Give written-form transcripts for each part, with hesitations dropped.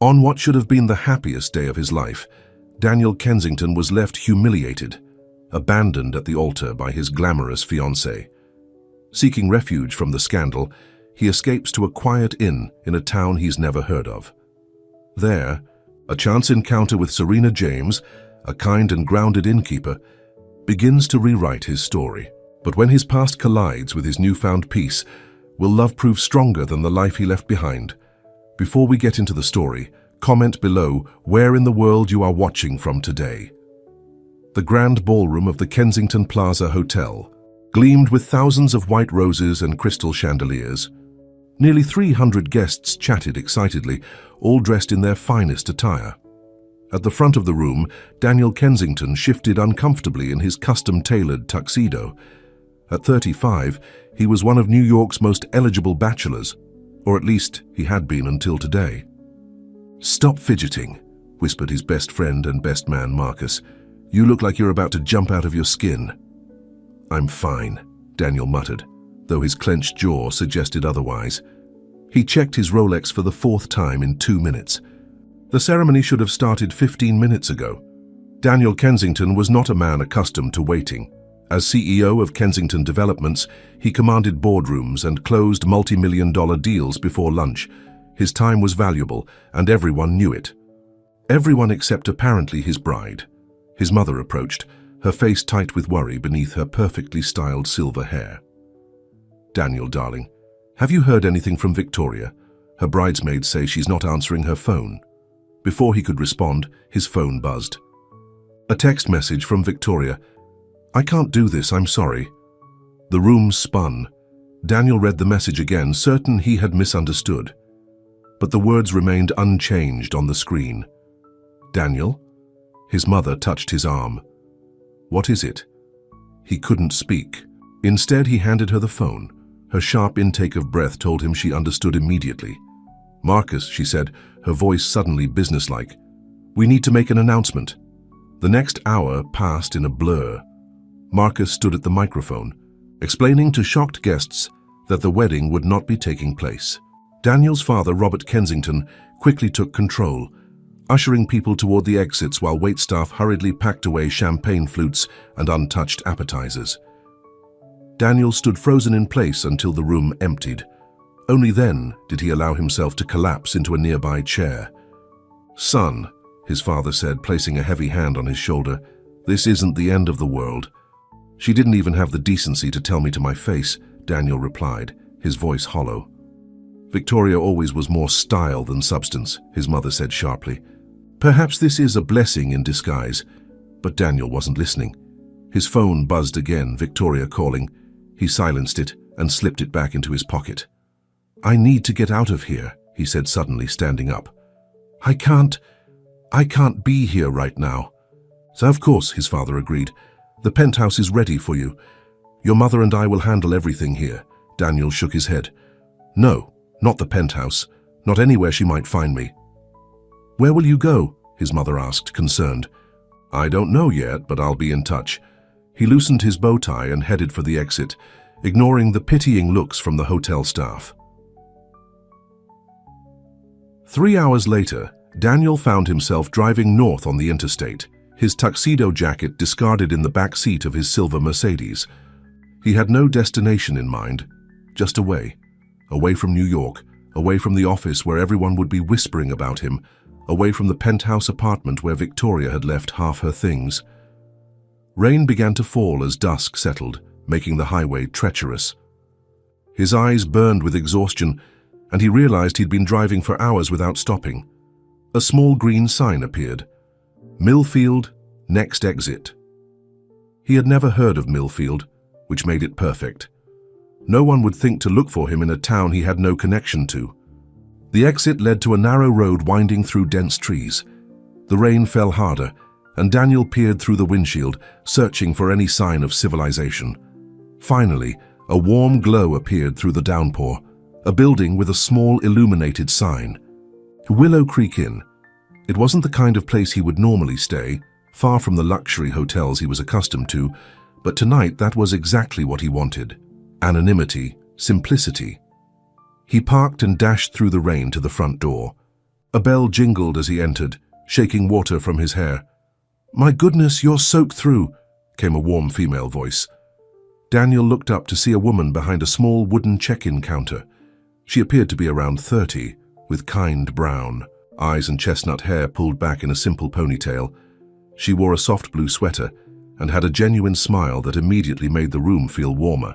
On what should have been the happiest day of his life, Daniel Kensington was left humiliated, abandoned at the altar by his glamorous fiancée. Seeking refuge from the scandal, he escapes to a quiet inn in a town he's never heard of. There, a chance encounter with Serena James, a kind and grounded innkeeper, begins to rewrite his story. But when his past collides with his newfound peace, will love prove stronger than the life he left behind? Before we get into the story, comment below where in the world you are watching from today. The grand ballroom of the Kensington Plaza Hotel gleamed with thousands of white roses and crystal chandeliers. Nearly 300 guests chatted excitedly, all dressed in their finest attire. At the front of the room, Daniel Kensington shifted uncomfortably in his custom-tailored tuxedo. At 35, he was one of New York's most eligible bachelors, or at least he had been until today. "Stop fidgeting," whispered his best friend and best man Marcus. "You look like you're about to jump out of your skin." "I'm fine," Daniel muttered, though his clenched jaw suggested otherwise. He checked his Rolex for the 4th time in 2 minutes. The ceremony should have started 15 minutes ago. Daniel Kensington was not a man accustomed to waiting. As CEO of Kensington Developments, he commanded boardrooms and closed multi-million-dollar deals before lunch. His time was valuable, and everyone knew it. Everyone except apparently his bride. His mother approached, her face tight with worry beneath her perfectly styled silver hair. "Daniel, darling, have you heard anything from Victoria? Her bridesmaids say she's not answering her phone." Before he could respond, his phone buzzed. A text message from Victoria. "I can't do this, I'm sorry." The room spun. Daniel read the message again, certain he had misunderstood. But the words remained unchanged on the screen. "Daniel?" His mother touched his arm. "What is it?" He couldn't speak. Instead, he handed her the phone. Her sharp intake of breath told him she understood immediately. "Marcus," she said, her voice suddenly businesslike. "We need to make an announcement." The next hour passed in a blur. Marcus stood at the microphone, explaining to shocked guests that the wedding would not be taking place. Daniel's father, Robert Kensington, quickly took control, ushering people toward the exits while waitstaff hurriedly packed away champagne flutes and untouched appetizers. Daniel stood frozen in place until the room emptied. Only then did he allow himself to collapse into a nearby chair. "Son," his father said, placing a heavy hand on his shoulder, "this isn't the end of the world." "She didn't even have the decency to tell me to my face," Daniel replied, his voice hollow. "Victoria always was more style than substance," his mother said sharply. "Perhaps this is a blessing in disguise." But Daniel wasn't listening. His phone buzzed again, Victoria calling. He silenced it and slipped it back into his pocket. "I need to get out of here," he said suddenly, standing up. I can't be here right now." "So of course," his father agreed. "The penthouse is ready for you. Your mother and I will handle everything here." Daniel shook his head. "No, not the penthouse. Not anywhere she might find me." "Where will you go?" his mother asked, concerned. "I don't know yet, but I'll be in touch." He loosened his bow tie and headed for the exit, ignoring the pitying looks from the hotel staff. 3 hours later, Daniel found himself driving north on the interstate, his tuxedo jacket discarded in the back seat of his silver Mercedes. He had no destination in mind, just away from New York, away from the office where everyone would be whispering about him, away from the penthouse apartment where Victoria had left half her things. Rain began to fall as dusk settled, making the highway treacherous. His eyes burned with exhaustion, and he realized he'd been driving for hours without stopping. A small green sign appeared. "Millfield, next exit." He had never heard of Millfield, which made it perfect. No one would think to look for him in a town he had no connection to. The exit led to a narrow road winding through dense trees. The rain fell harder, and Daniel peered through the windshield, searching for any sign of civilization. Finally, a warm glow appeared through the downpour, a building with a small illuminated sign. Willow Creek Inn. It wasn't the kind of place he would normally stay, far from the luxury hotels he was accustomed to, but tonight that was exactly what he wanted. Anonymity, simplicity. He parked and dashed through the rain to the front door. A bell jingled as he entered, shaking water from his hair. "My goodness, you're soaked through," came a warm female voice. Daniel looked up to see a woman behind a small wooden check-in counter. She appeared to be around 30, with kind brown eyes and chestnut hair pulled back in a simple ponytail. She wore a soft blue sweater and had a genuine smile that immediately made the room feel warmer.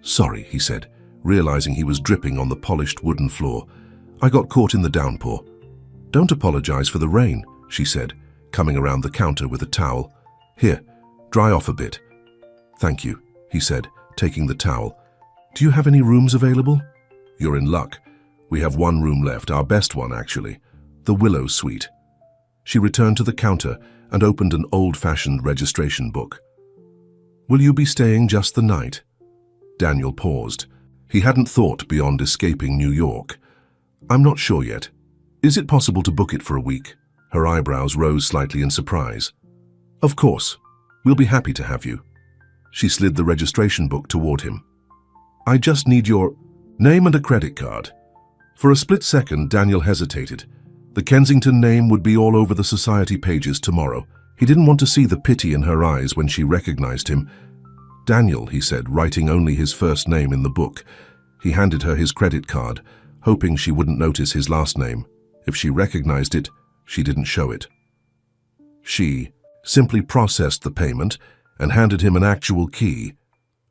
"Sorry," he said, realizing he was dripping on the polished wooden floor. "I got caught in the downpour." "Don't apologize for the rain," she said, coming around the counter with a towel. "Here, dry off a bit." "Thank you," he said, taking the towel. "Do you have any rooms available?" "You're in luck. We have one room left, our best one actually, the Willow Suite." She returned to the counter and opened an old-fashioned registration book. "Will you be staying just the night?" Daniel paused. He hadn't thought beyond escaping New York. "I'm not sure yet. Is it possible to book it for a week?" Her eyebrows rose slightly in surprise. "Of course. We'll be happy to have you." She slid the registration book toward him. "I just need your name and a credit card." For a split second, Daniel hesitated. The Kensington name would be all over the society pages tomorrow. He didn't want to see the pity in her eyes when she recognized him. "Daniel," he said, writing only his first name in the book. He handed her his credit card, hoping she wouldn't notice his last name. If she recognized it, she didn't show it. She simply processed the payment and handed him an actual key.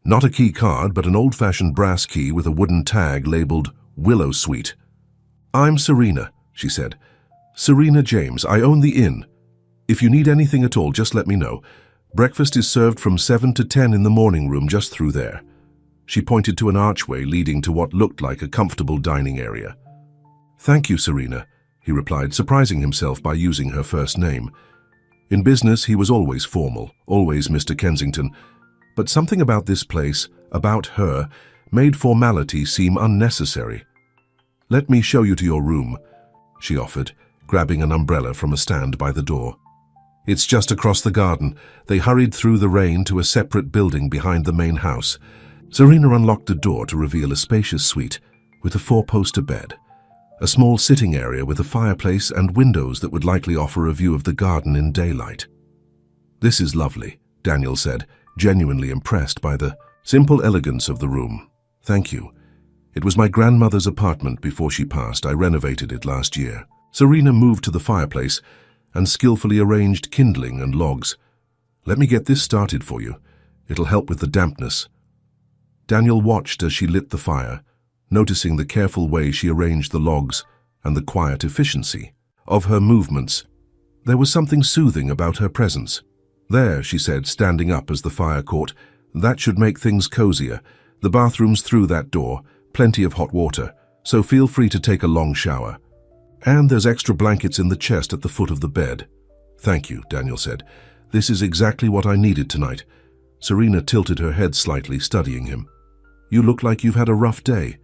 Not a key card, but an old-fashioned brass key with a wooden tag labeled Willow Suite. "I'm Serena," she said. "Serena James. I own the inn. If you need anything at all, just let me know. Breakfast is served from 7 to 10 in the morning room just through there." She pointed to an archway leading to what looked like a comfortable dining area. "Thank you, Serena," he replied, surprising himself by using her first name. In business, he was always formal, always Mr. Kensington. But something about this place, about her, made formality seem unnecessary. "Let me show you to your room," she offered, grabbing an umbrella from a stand by the door. "It's just across the garden." They hurried through the rain to a separate building behind the main house. Serena unlocked the door to reveal a spacious suite with a four-poster bed, a small sitting area with a fireplace and windows that would likely offer a view of the garden in daylight. "This is lovely," Daniel said, genuinely impressed by the simple elegance of the room. "Thank you. It was my grandmother's apartment before she passed. I renovated it last year." Serena moved to the fireplace and skillfully arranged kindling and logs. "Let me get this started for you. It'll help with the dampness." Daniel watched as she lit the fire, noticing the careful way she arranged the logs and the quiet efficiency of her movements. There was something soothing about her presence. "There," she said, standing up as the fire caught. "That should make things cozier. The bathroom's through that door, plenty of hot water, so feel free to take a long shower. And there's extra blankets in the chest at the foot of the bed." "Thank you," Daniel said. "This is exactly what I needed tonight." Serena tilted her head slightly, studying him. "You look like you've had a rough day.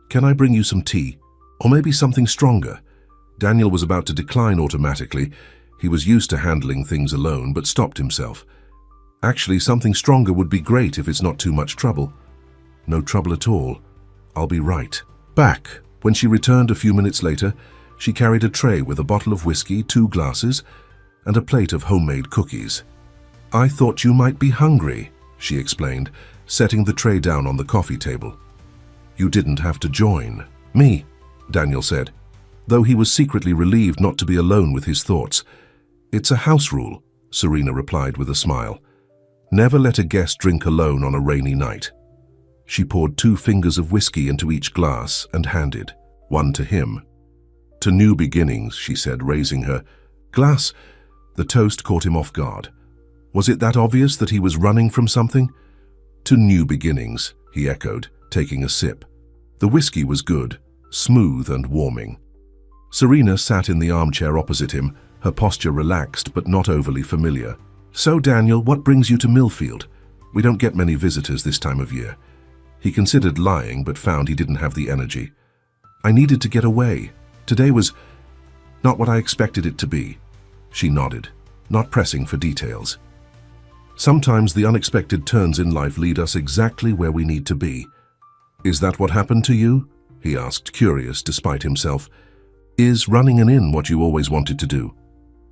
Can I bring you some tea? Or maybe something stronger?" Daniel was about to decline automatically. He was used to handling things alone, but stopped himself. "Actually, something stronger would be great if it's not too much trouble." "No trouble at all. I'll be right back." When she returned a few minutes later, she carried a tray with a bottle of whiskey, 2 glasses, and a plate of homemade cookies. "I thought you might be hungry," she explained, setting the tray down on the coffee table. "You didn't have to join me," Daniel said, though he was secretly relieved not to be alone with his thoughts. "It's a house rule," Serena replied with a smile. "Never let a guest drink alone on a rainy night." She poured 2 fingers of whiskey into each glass and handed one to him. "To new beginnings," she said, raising her glass. The toast caught him off guard. Was it that obvious that he was running from something? "To new beginnings," he echoed, taking a sip. The whiskey was good, smooth and warming. Serena sat in the armchair opposite him, her posture relaxed but not overly familiar. "So, Daniel, what brings you to Millfield? We don't get many visitors this time of year." He considered lying but found he didn't have the energy. "I needed to get away. Today was not what I expected it to be." She nodded, not pressing for details. "Sometimes the unexpected turns in life lead us exactly where we need to be." "Is that what happened to you?" he asked, curious despite himself. Is running an inn what you always wanted to do?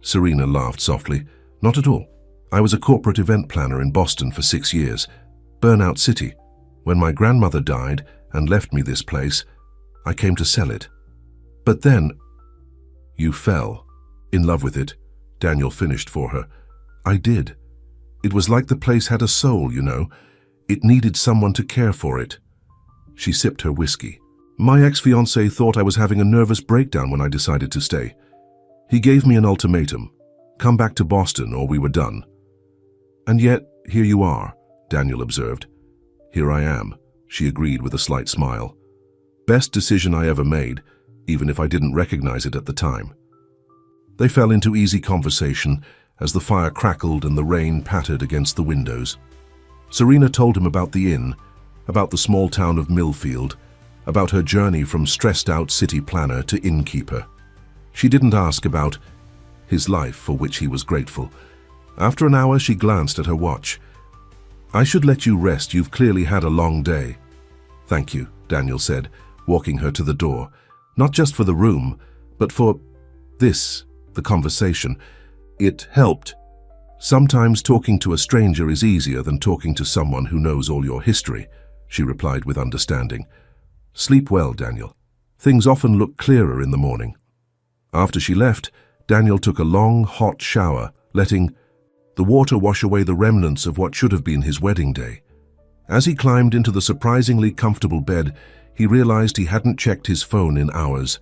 Serena laughed softly. Not at all. I was a corporate event planner in Boston for 6 years. Burnout City. When my grandmother died and left me this place, I came to sell it. But then, you fell in love with it, Daniel finished for her. I did. It was like the place had a soul, you know. It needed someone to care for it. She sipped her whiskey. My ex-fiancé thought I was having a nervous breakdown when I decided to stay. He gave me an ultimatum. Come back to Boston or we were done. And yet, here you are, Daniel observed. Here I am, she agreed with a slight smile. Best decision I ever made, even if I didn't recognize it at the time. They fell into easy conversation as the fire crackled and the rain pattered against the windows. Serena told him about the inn, about the small town of Millfield, about her journey from stressed-out city planner to innkeeper. She didn't ask about his life, for which he was grateful. After an hour, she glanced at her watch. I should let you rest. You've clearly had a long day. Thank you, Daniel said, walking her to the door. Not just for the room, but for the conversation. It helped. Sometimes talking to a stranger is easier than talking to someone who knows all your history, she replied with understanding. Sleep well, Daniel. Things often look clearer in the morning. After she left, Daniel took a long, hot shower, letting the water wash away the remnants of what should have been his wedding day. As he climbed into the surprisingly comfortable bed, he realized he hadn't checked his phone in hours.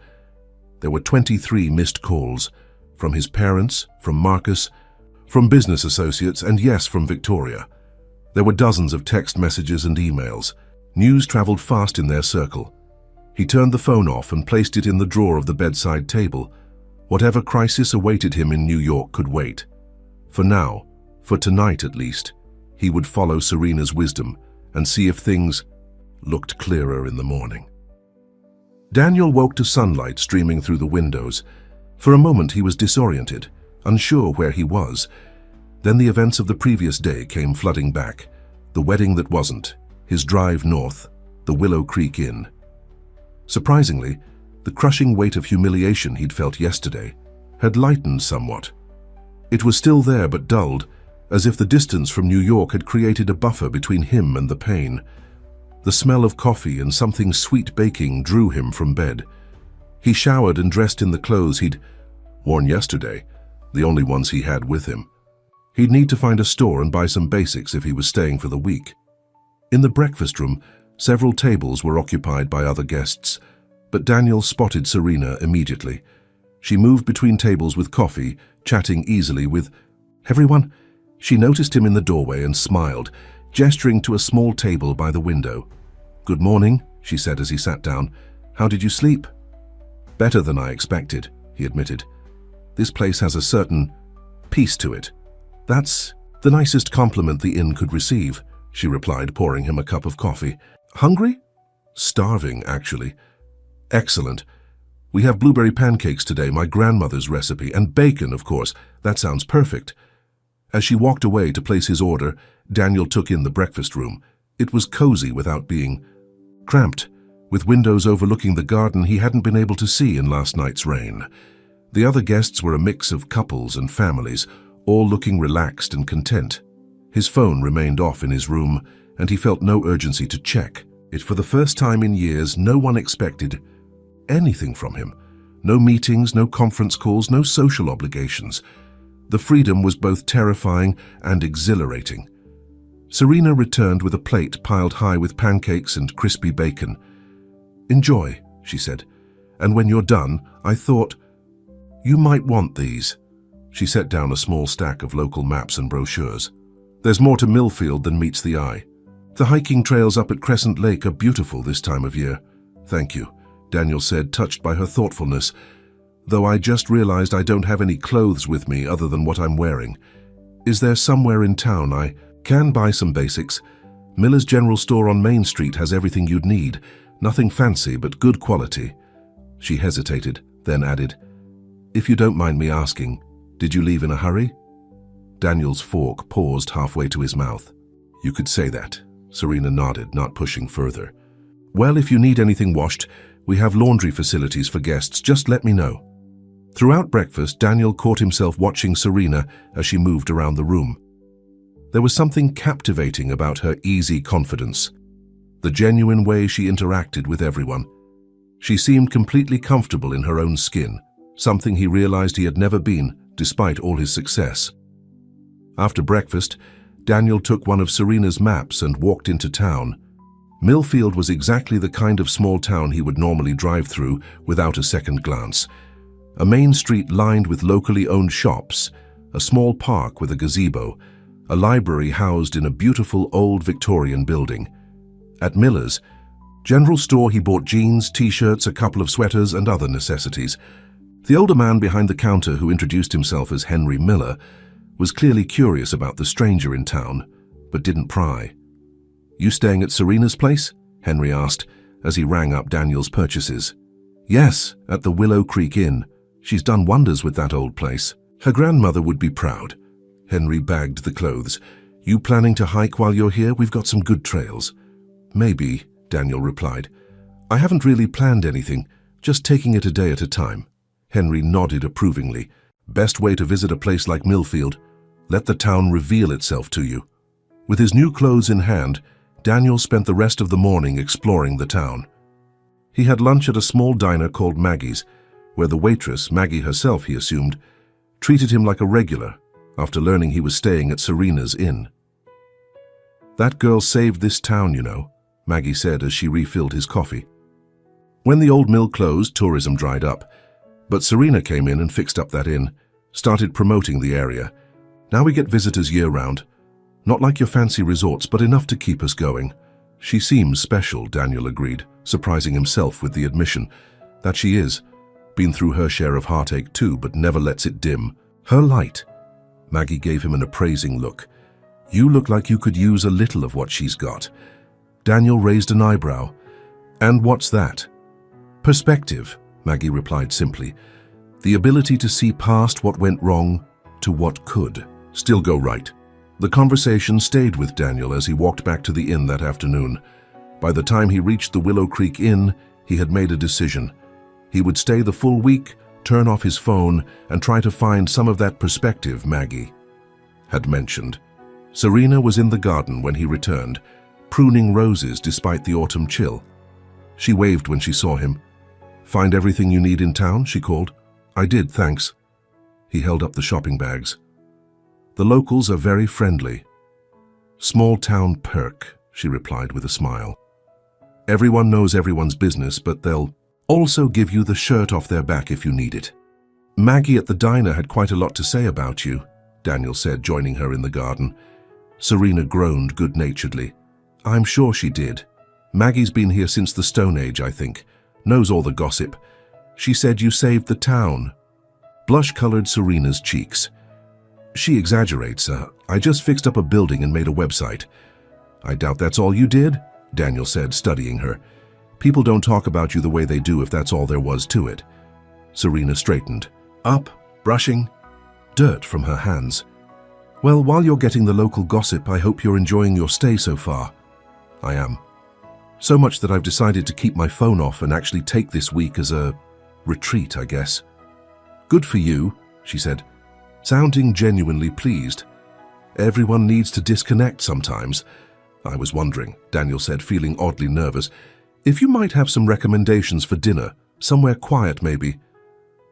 There were 23 missed calls, from his parents, from Marcus, from business associates, and yes, from Victoria. There were dozens of text messages and emails. News traveled fast in their circle. He turned the phone off and placed it in the drawer of the bedside table. Whatever crisis awaited him in New York could wait. For now, for tonight at least, he would follow Serena's wisdom and see if things looked clearer in the morning. Daniel woke to sunlight streaming through the windows. For a moment he was disoriented, unsure where he was. Then the events of the previous day came flooding back. The wedding that wasn't, his drive north, the Willow Creek Inn. Surprisingly, the crushing weight of humiliation he'd felt yesterday had lightened somewhat. It was still there but dulled, as if the distance from New York had created a buffer between him and the pain. The smell of coffee and something sweet baking drew him from bed. He showered and dressed in the clothes he'd worn yesterday, the only ones he had with him. He'd need to find a store and buy some basics if he was staying for the week. In the breakfast room, several tables were occupied by other guests, but Daniel spotted Serena immediately. She moved between tables with coffee, chatting easily with everyone. She noticed him in the doorway and smiled, gesturing to a small table by the window. Good morning, she said as he sat down. How did you sleep? Better than I expected, he admitted. This place has a certain peace to it. That's the nicest compliment the inn could receive, she replied, pouring him a cup of coffee. Hungry? Starving, actually. Excellent. We have blueberry pancakes today, my grandmother's recipe, and bacon, of course. That sounds perfect. As she walked away to place his order, Daniel took in the breakfast room. It was cozy without being cramped, with windows overlooking the garden he hadn't been able to see in last night's rain. The other guests were a mix of couples and families, all looking relaxed and content. His phone remained off in his room, and he felt no urgency to check it. For the first time in years, no one expected anything from him. No meetings, no conference calls, no social obligations. The freedom was both terrifying and exhilarating. Serena returned with a plate piled high with pancakes and crispy bacon. Enjoy, she said. And when you're done, I thought, you might want these. She set down a small stack of local maps and brochures. There's more to Millfield than meets the eye. The hiking trails up at Crescent Lake are beautiful this time of year. Thank you, Daniel said, touched by her thoughtfulness. Though I just realized I don't have any clothes with me other than what I'm wearing. Is there somewhere in town I can buy some basics? Miller's General Store on Main Street has everything you'd need. Nothing fancy, but good quality. She hesitated, then added, if you don't mind me asking, did you leave in a hurry? Daniel's fork paused halfway to his mouth. You could say that. Serena nodded, not pushing further. Well, if you need anything washed, We have laundry facilities for guests, just let me know." Throughout breakfast, Daniel caught himself watching Serena as she moved around the room. There was something captivating about her easy confidence, the genuine way she interacted with everyone. She seemed completely comfortable in her own skin, something he realized he had never been, despite all his success. After breakfast, Daniel took one of Serena's maps and walked into town. Millfield was exactly the kind of small town he would normally drive through without a second glance. A main street lined with locally owned shops, a small park with a gazebo, a library housed in a beautiful old Victorian building. At Miller's general store, he bought jeans, t-shirts, a couple of sweaters, and other necessities. The older man behind the counter, who introduced himself as Henry Miller, was clearly curious about the stranger in town, but didn't pry. "You staying at Serena's place?" Henry asked as he rang up Daniel's purchases. "Yes, at the Willow Creek Inn. She's done wonders with that old place. Her grandmother would be proud." Henry bagged the clothes. "You planning to hike while you're here? We've got some good trails." "Maybe," Daniel replied. "I haven't really planned anything, just taking it a day at a time." Henry nodded approvingly. "Best way to visit a place like Millfield. Let the town reveal itself to you." With his new clothes in hand, Daniel spent the rest of the morning exploring the town. He had lunch at a small diner called Maggie's, where the waitress, Maggie herself he assumed, treated him like a regular after learning he was staying at Serena's inn. "That girl saved this town, you know," Maggie said as she refilled his coffee. When the old mill closed, tourism dried up, but Serena came in and fixed up that inn, started promoting the area. "Now we get visitors year-round. Not like your fancy resorts, but enough to keep us going." "She seems special," Daniel agreed, surprising himself with the admission. "That she is. Been through her share of heartache too, but never lets it dim. Her light." Maggie gave him an appraising look. "You look like you could use a little of what she's got." Daniel raised an eyebrow. "And what's that?" "Perspective," Maggie replied simply. "The ability to see past what went wrong to what could still go right." The conversation stayed with Daniel as he walked back to the inn that afternoon. By the time he reached the Willow Creek Inn, he had made a decision. He would stay the full week, turn off his phone, and try to find some of that perspective Maggie had mentioned. Serena was in the garden when he returned, pruning roses despite the autumn chill. She waved when she saw him. "Find everything you need in town?" she called. "I did, thanks." He held up the shopping bags. "The locals are very friendly." "Small town perk," she replied with a smile. "Everyone knows everyone's business, but they'll also give you the shirt off their back if you need it." "Maggie at the diner had quite a lot to say about you," Daniel said, joining her in the garden. Serena groaned good-naturedly. "I'm sure she did. Maggie's been here since the Stone Age, I think. Knows all the gossip. She said you saved the town." Blush colored Serena's cheeks. "She exaggerates. I just fixed up a building and made a website." "I doubt that's all you did," Daniel said, studying her. "People don't talk about you the way they do if that's all there was to it." Serena straightened. Up, brushing dirt from her hands. "Well, while you're getting the local gossip, I hope you're enjoying your stay so far." "I am. So much that I've decided to keep my phone off and actually take this week as a retreat, I guess." "Good for you," she said, sounding genuinely pleased. "Everyone needs to disconnect sometimes." "I was wondering," Daniel said, feeling oddly nervous, "if you might have some recommendations for dinner, somewhere quiet maybe.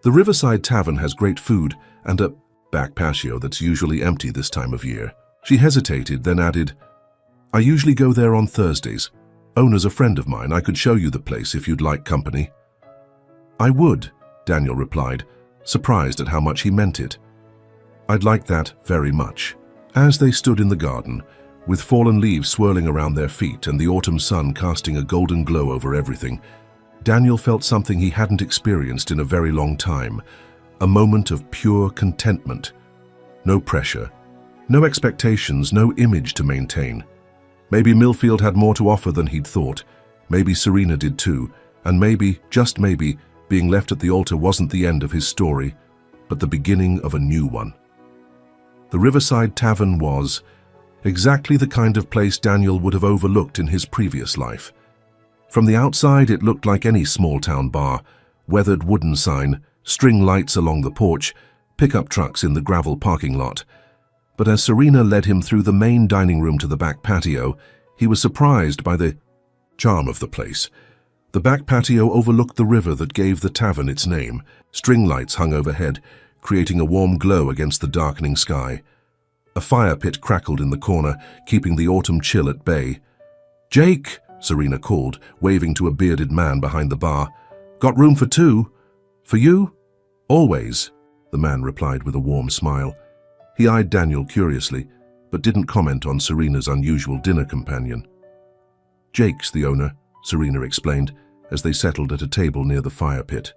The Riverside Tavern has great food and a back patio that's usually empty this time of year." She hesitated, then added, "I usually go there on Thursdays. Owner's a friend of mine. I could show you the place if you'd like company." "I would," Daniel replied, surprised at how much he meant it. "I'd like that very much." As they stood in the garden, with fallen leaves swirling around their feet and the autumn sun casting a golden glow over everything, Daniel felt something he hadn't experienced in a very long time, a moment of pure contentment. No pressure, no expectations, no image to maintain. Maybe Millfield had more to offer than he'd thought. Maybe Serena did too, and maybe, just maybe, being left at the altar wasn't the end of his story, but the beginning of a new one. The Riverside Tavern was exactly the kind of place Daniel would have overlooked in his previous life. From the outside, it looked like any small-town bar: weathered wooden sign, string lights along the porch, pickup trucks in the gravel parking lot. But as Serena led him through the main dining room to the back patio, he was surprised by the charm of the place. The back patio overlooked the river that gave the tavern its name. String lights hung overhead, creating a warm glow against the darkening sky. A fire pit crackled in the corner, keeping the autumn chill at bay. "Jake!" Serena called, waving to a bearded man behind the bar. "Got room for two? For you?" "Always," the man replied with a warm smile. He eyed Daniel curiously, but didn't comment on Serena's unusual dinner companion. "Jake's the owner," Serena explained, as they settled at a table near the fire pit.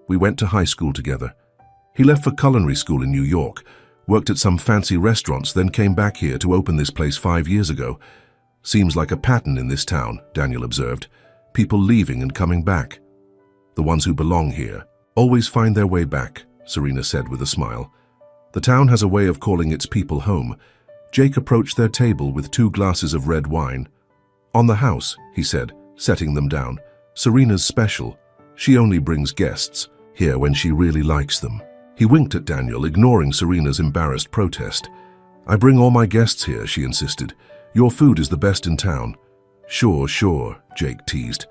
"We went to high school together. He left for culinary school in New York, worked at some fancy restaurants, then came back here to open this place 5 years ago. Seems like a pattern in this town," Daniel observed. "People leaving and coming back. The ones who belong here always find their way back," Serena said with a smile. "The town has a way of calling its people home." Jake approached their table with 2 glasses of red wine. "On the house," he said, setting them down. "Serena's special. She only brings guests here when she really likes them." He winked at Daniel, ignoring Serena's embarrassed protest. "I bring all my guests here," she insisted. "Your food is the best in town." Sure, Jake teased.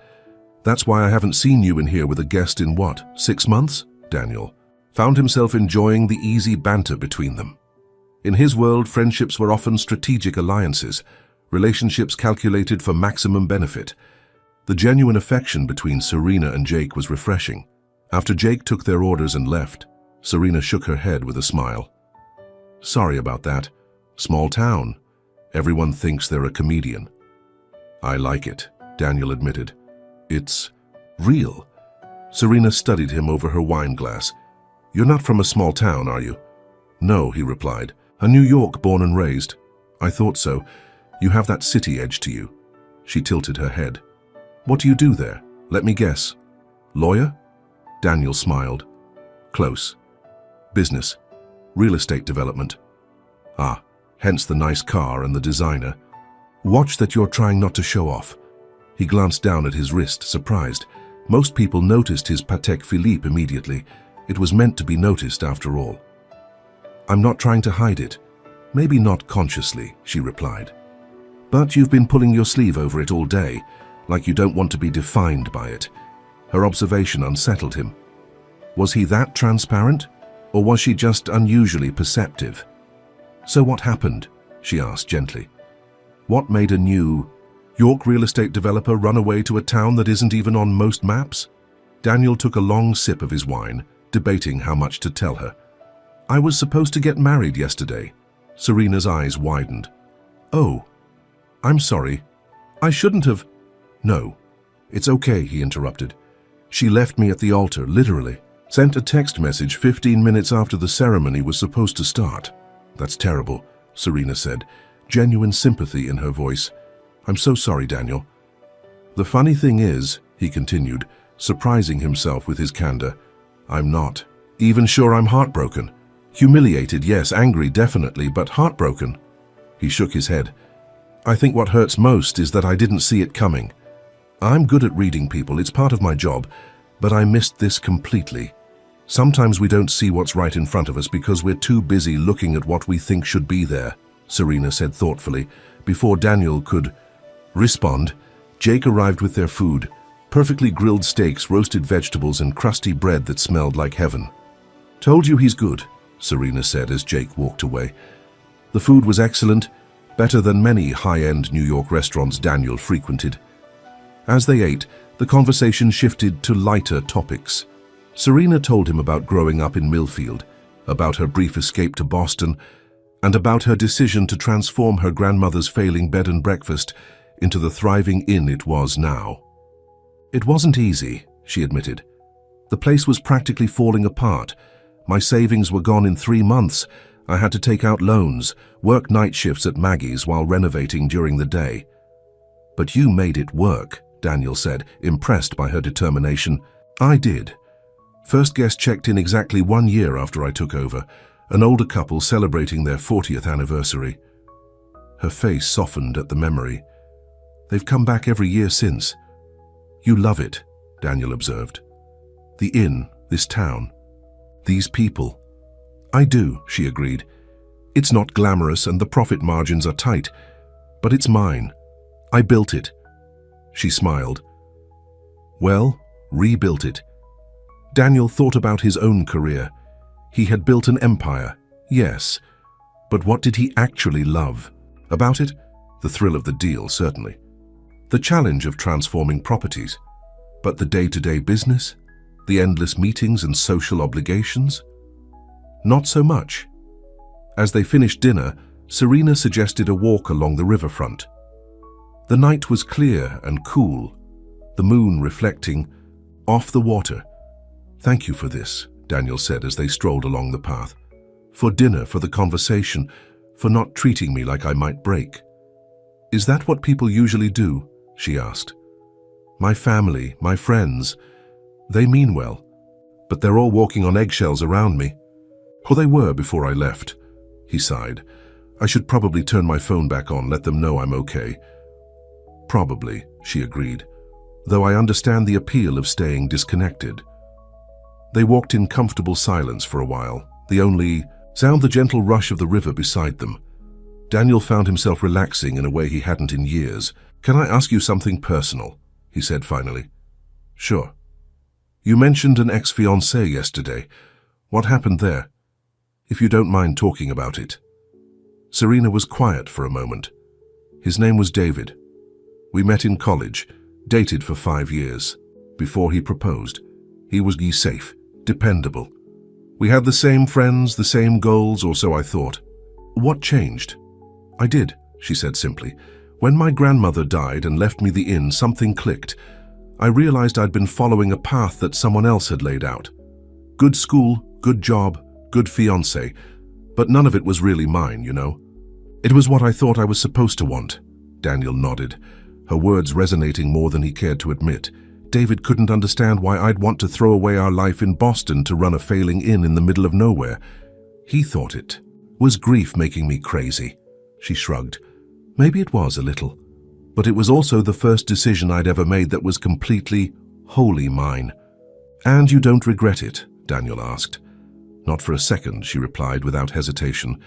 "That's why I haven't seen you in here with a guest in what, 6 months?" Daniel found himself enjoying the easy banter between them. In his world, friendships were often strategic alliances, relationships calculated for maximum benefit. The genuine affection between Serena and Jake was refreshing. After Jake took their orders and left, Serena shook her head with a smile. "Sorry about that. Small town. Everyone thinks they're a comedian." "I like it," Daniel admitted. "It's real." Serena studied him over her wine glass. "You're not from a small town, are you?" "No," he replied. "A New York born and raised." "I thought so. You have that city edge to you." She tilted her head. "What do you do there? Let me guess. Lawyer?" Daniel smiled. "Close. Business. Real estate development." "Ah, hence the nice car and the designer. Watch that you're trying not to show off." He glanced down at his wrist, surprised. Most people noticed his Patek Philippe immediately. It was meant to be noticed after all. "I'm not trying to hide it. Maybe not consciously," she replied. "But you've been pulling your sleeve over it all day, like you don't want to be defined by it." Her observation unsettled him. Was he that transparent, or was she just unusually perceptive? "So what happened?" she asked gently. "What made a New York real estate developer run away to a town that isn't even on most maps?" Daniel took a long sip of his wine, debating how much to tell her. "I was supposed to get married yesterday." Serena's eyes widened. "Oh, I'm sorry. I shouldn't have—" "No, it's okay," he interrupted. "She left me at the altar, literally. Sent a text message 15 minutes after the ceremony was supposed to start." "That's terrible," Serena said, genuine sympathy in her voice. "I'm so sorry, Daniel." "The funny thing is," he continued, surprising himself with his candor, "I'm not even sure I'm heartbroken. Humiliated, yes, angry, definitely, but heartbroken." He shook his head. "I think what hurts most is that I didn't see it coming. I'm good at reading people, it's part of my job, but I missed this completely. Sometimes we don't see what's right in front of us because we're too busy looking at what we think should be there," Serena said thoughtfully. Before Daniel could respond, Jake arrived with their food: perfectly grilled steaks, roasted vegetables, and crusty bread that smelled like heaven. "Told you he's good," Serena said as Jake walked away. The food was excellent, better than many high-end New York restaurants Daniel frequented. As they ate, the conversation shifted to lighter topics. Serena told him about growing up in Millfield, about her brief escape to Boston, and about her decision to transform her grandmother's failing bed and breakfast into the thriving inn it was now. "It wasn't easy," she admitted. "The place was practically falling apart. My savings were gone in 3 months. I had to take out loans, work night shifts at Maggie's while renovating during the day." "But you made it work," Daniel said, impressed by her determination. "I did. First guest checked in exactly 1 year after I took over, an older couple celebrating their 40th anniversary." Her face softened at the memory. "They've come back every year since." You love it, Daniel observed. The inn, this town, these people. I do, she agreed. It's not glamorous and the profit margins are tight, but it's mine. I built it. She smiled. Well, rebuilt it. Daniel thought about his own career. He had built an empire, yes, but what did he actually love about it? The thrill of the deal, certainly. The challenge of transforming properties. But the day-to-day business? The endless meetings and social obligations? Not so much. As they finished dinner, Serena suggested a walk along the riverfront. The night was clear and cool, the moon reflecting off the water. Thank you for this, Daniel said as they strolled along the path. For dinner, for the conversation, for not treating me like I might break. Is that what people usually do? She asked. My family, my friends, they mean well, but they're all walking on eggshells around me. Or they were before I left. He sighed. I should probably turn my phone back on, let them know I'm okay. Probably, she agreed, though I understand the appeal of staying disconnected. They walked in comfortable silence for a while, the only sound the gentle rush of the river beside them. Daniel found himself relaxing in a way he hadn't in years. Can I ask you something personal? He said finally. Sure. You mentioned an ex-fiancé yesterday. What happened there? If you don't mind talking about it. Serena was quiet for a moment. His name was David. We met in college, dated for 5 years. Before he proposed, he was safe, dependable. We had the same friends, the same goals, or so I thought. What changed? I did, she said simply. When my grandmother died and left me the inn, something clicked. I realized I'd been following a path that someone else had laid out. Good school, good job, good fiancé, but none of it was really mine, you know. It was what I thought I was supposed to want. Daniel nodded, her words resonating more than he cared to admit. David couldn't understand why I'd want to throw away our life in Boston to run a failing inn in the middle of nowhere. He thought it was grief making me crazy. She shrugged. Maybe it was a little, but it was also the first decision I'd ever made that was completely, wholly mine. And you don't regret it? Daniel asked. Not for a second, she replied without hesitation.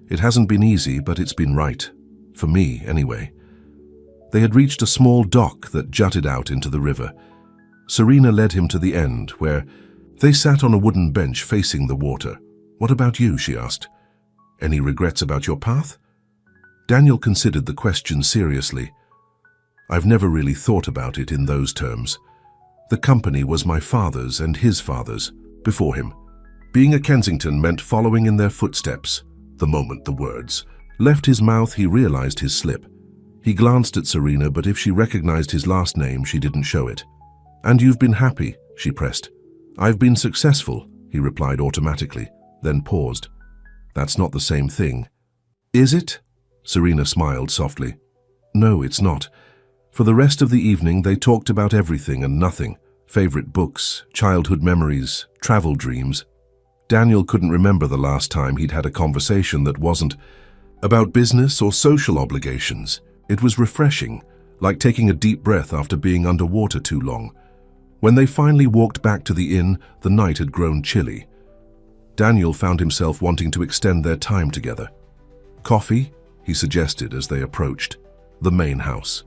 It hasn't been easy, but it's been right. For me, anyway. They had reached a small dock that jutted out into the river. Serena led him to the end, where they sat on a wooden bench facing the water. What about you? She asked. Any regrets about your path? Daniel considered the question seriously. I've never really thought about it in those terms. The company was my father's and his father's, before him. Being a Kensington meant following in their footsteps. The moment the words left his mouth, he realized his slip. He glanced at Serena, but if she recognized his last name, she didn't show it. And you've been happy, she pressed. I've been successful, he replied automatically, then paused. That's not the same thing. Is it? Serena smiled softly. No, it's not. For the rest of the evening, they talked about everything and nothing. Favorite books, childhood memories, travel dreams. Daniel couldn't remember the last time he'd had a conversation that wasn't about business or social obligations. It was refreshing, like taking a deep breath after being underwater too long. When they finally walked back to the inn, the night had grown chilly. Daniel found himself wanting to extend their time together. Coffee, he suggested as they approached the main house.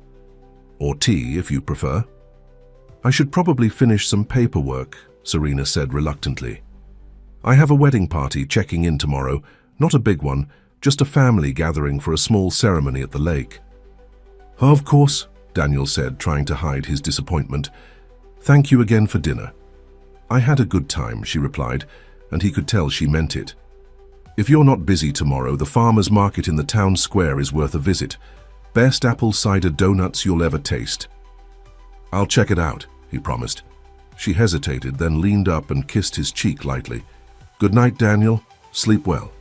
Or tea, if you prefer. I should probably finish some paperwork, Serena said reluctantly. I have a wedding party checking in tomorrow, not a big one, just a family gathering for a small ceremony at the lake. Of course, Daniel said, trying to hide his disappointment. Thank you again for dinner. I had a good time, she replied, and he could tell she meant it. If you're not busy tomorrow, the farmer's market in the town square is worth a visit. Best apple cider donuts you'll ever taste. I'll check it out, he promised. She hesitated, then leaned up and kissed his cheek lightly. Good night, Daniel. Sleep well.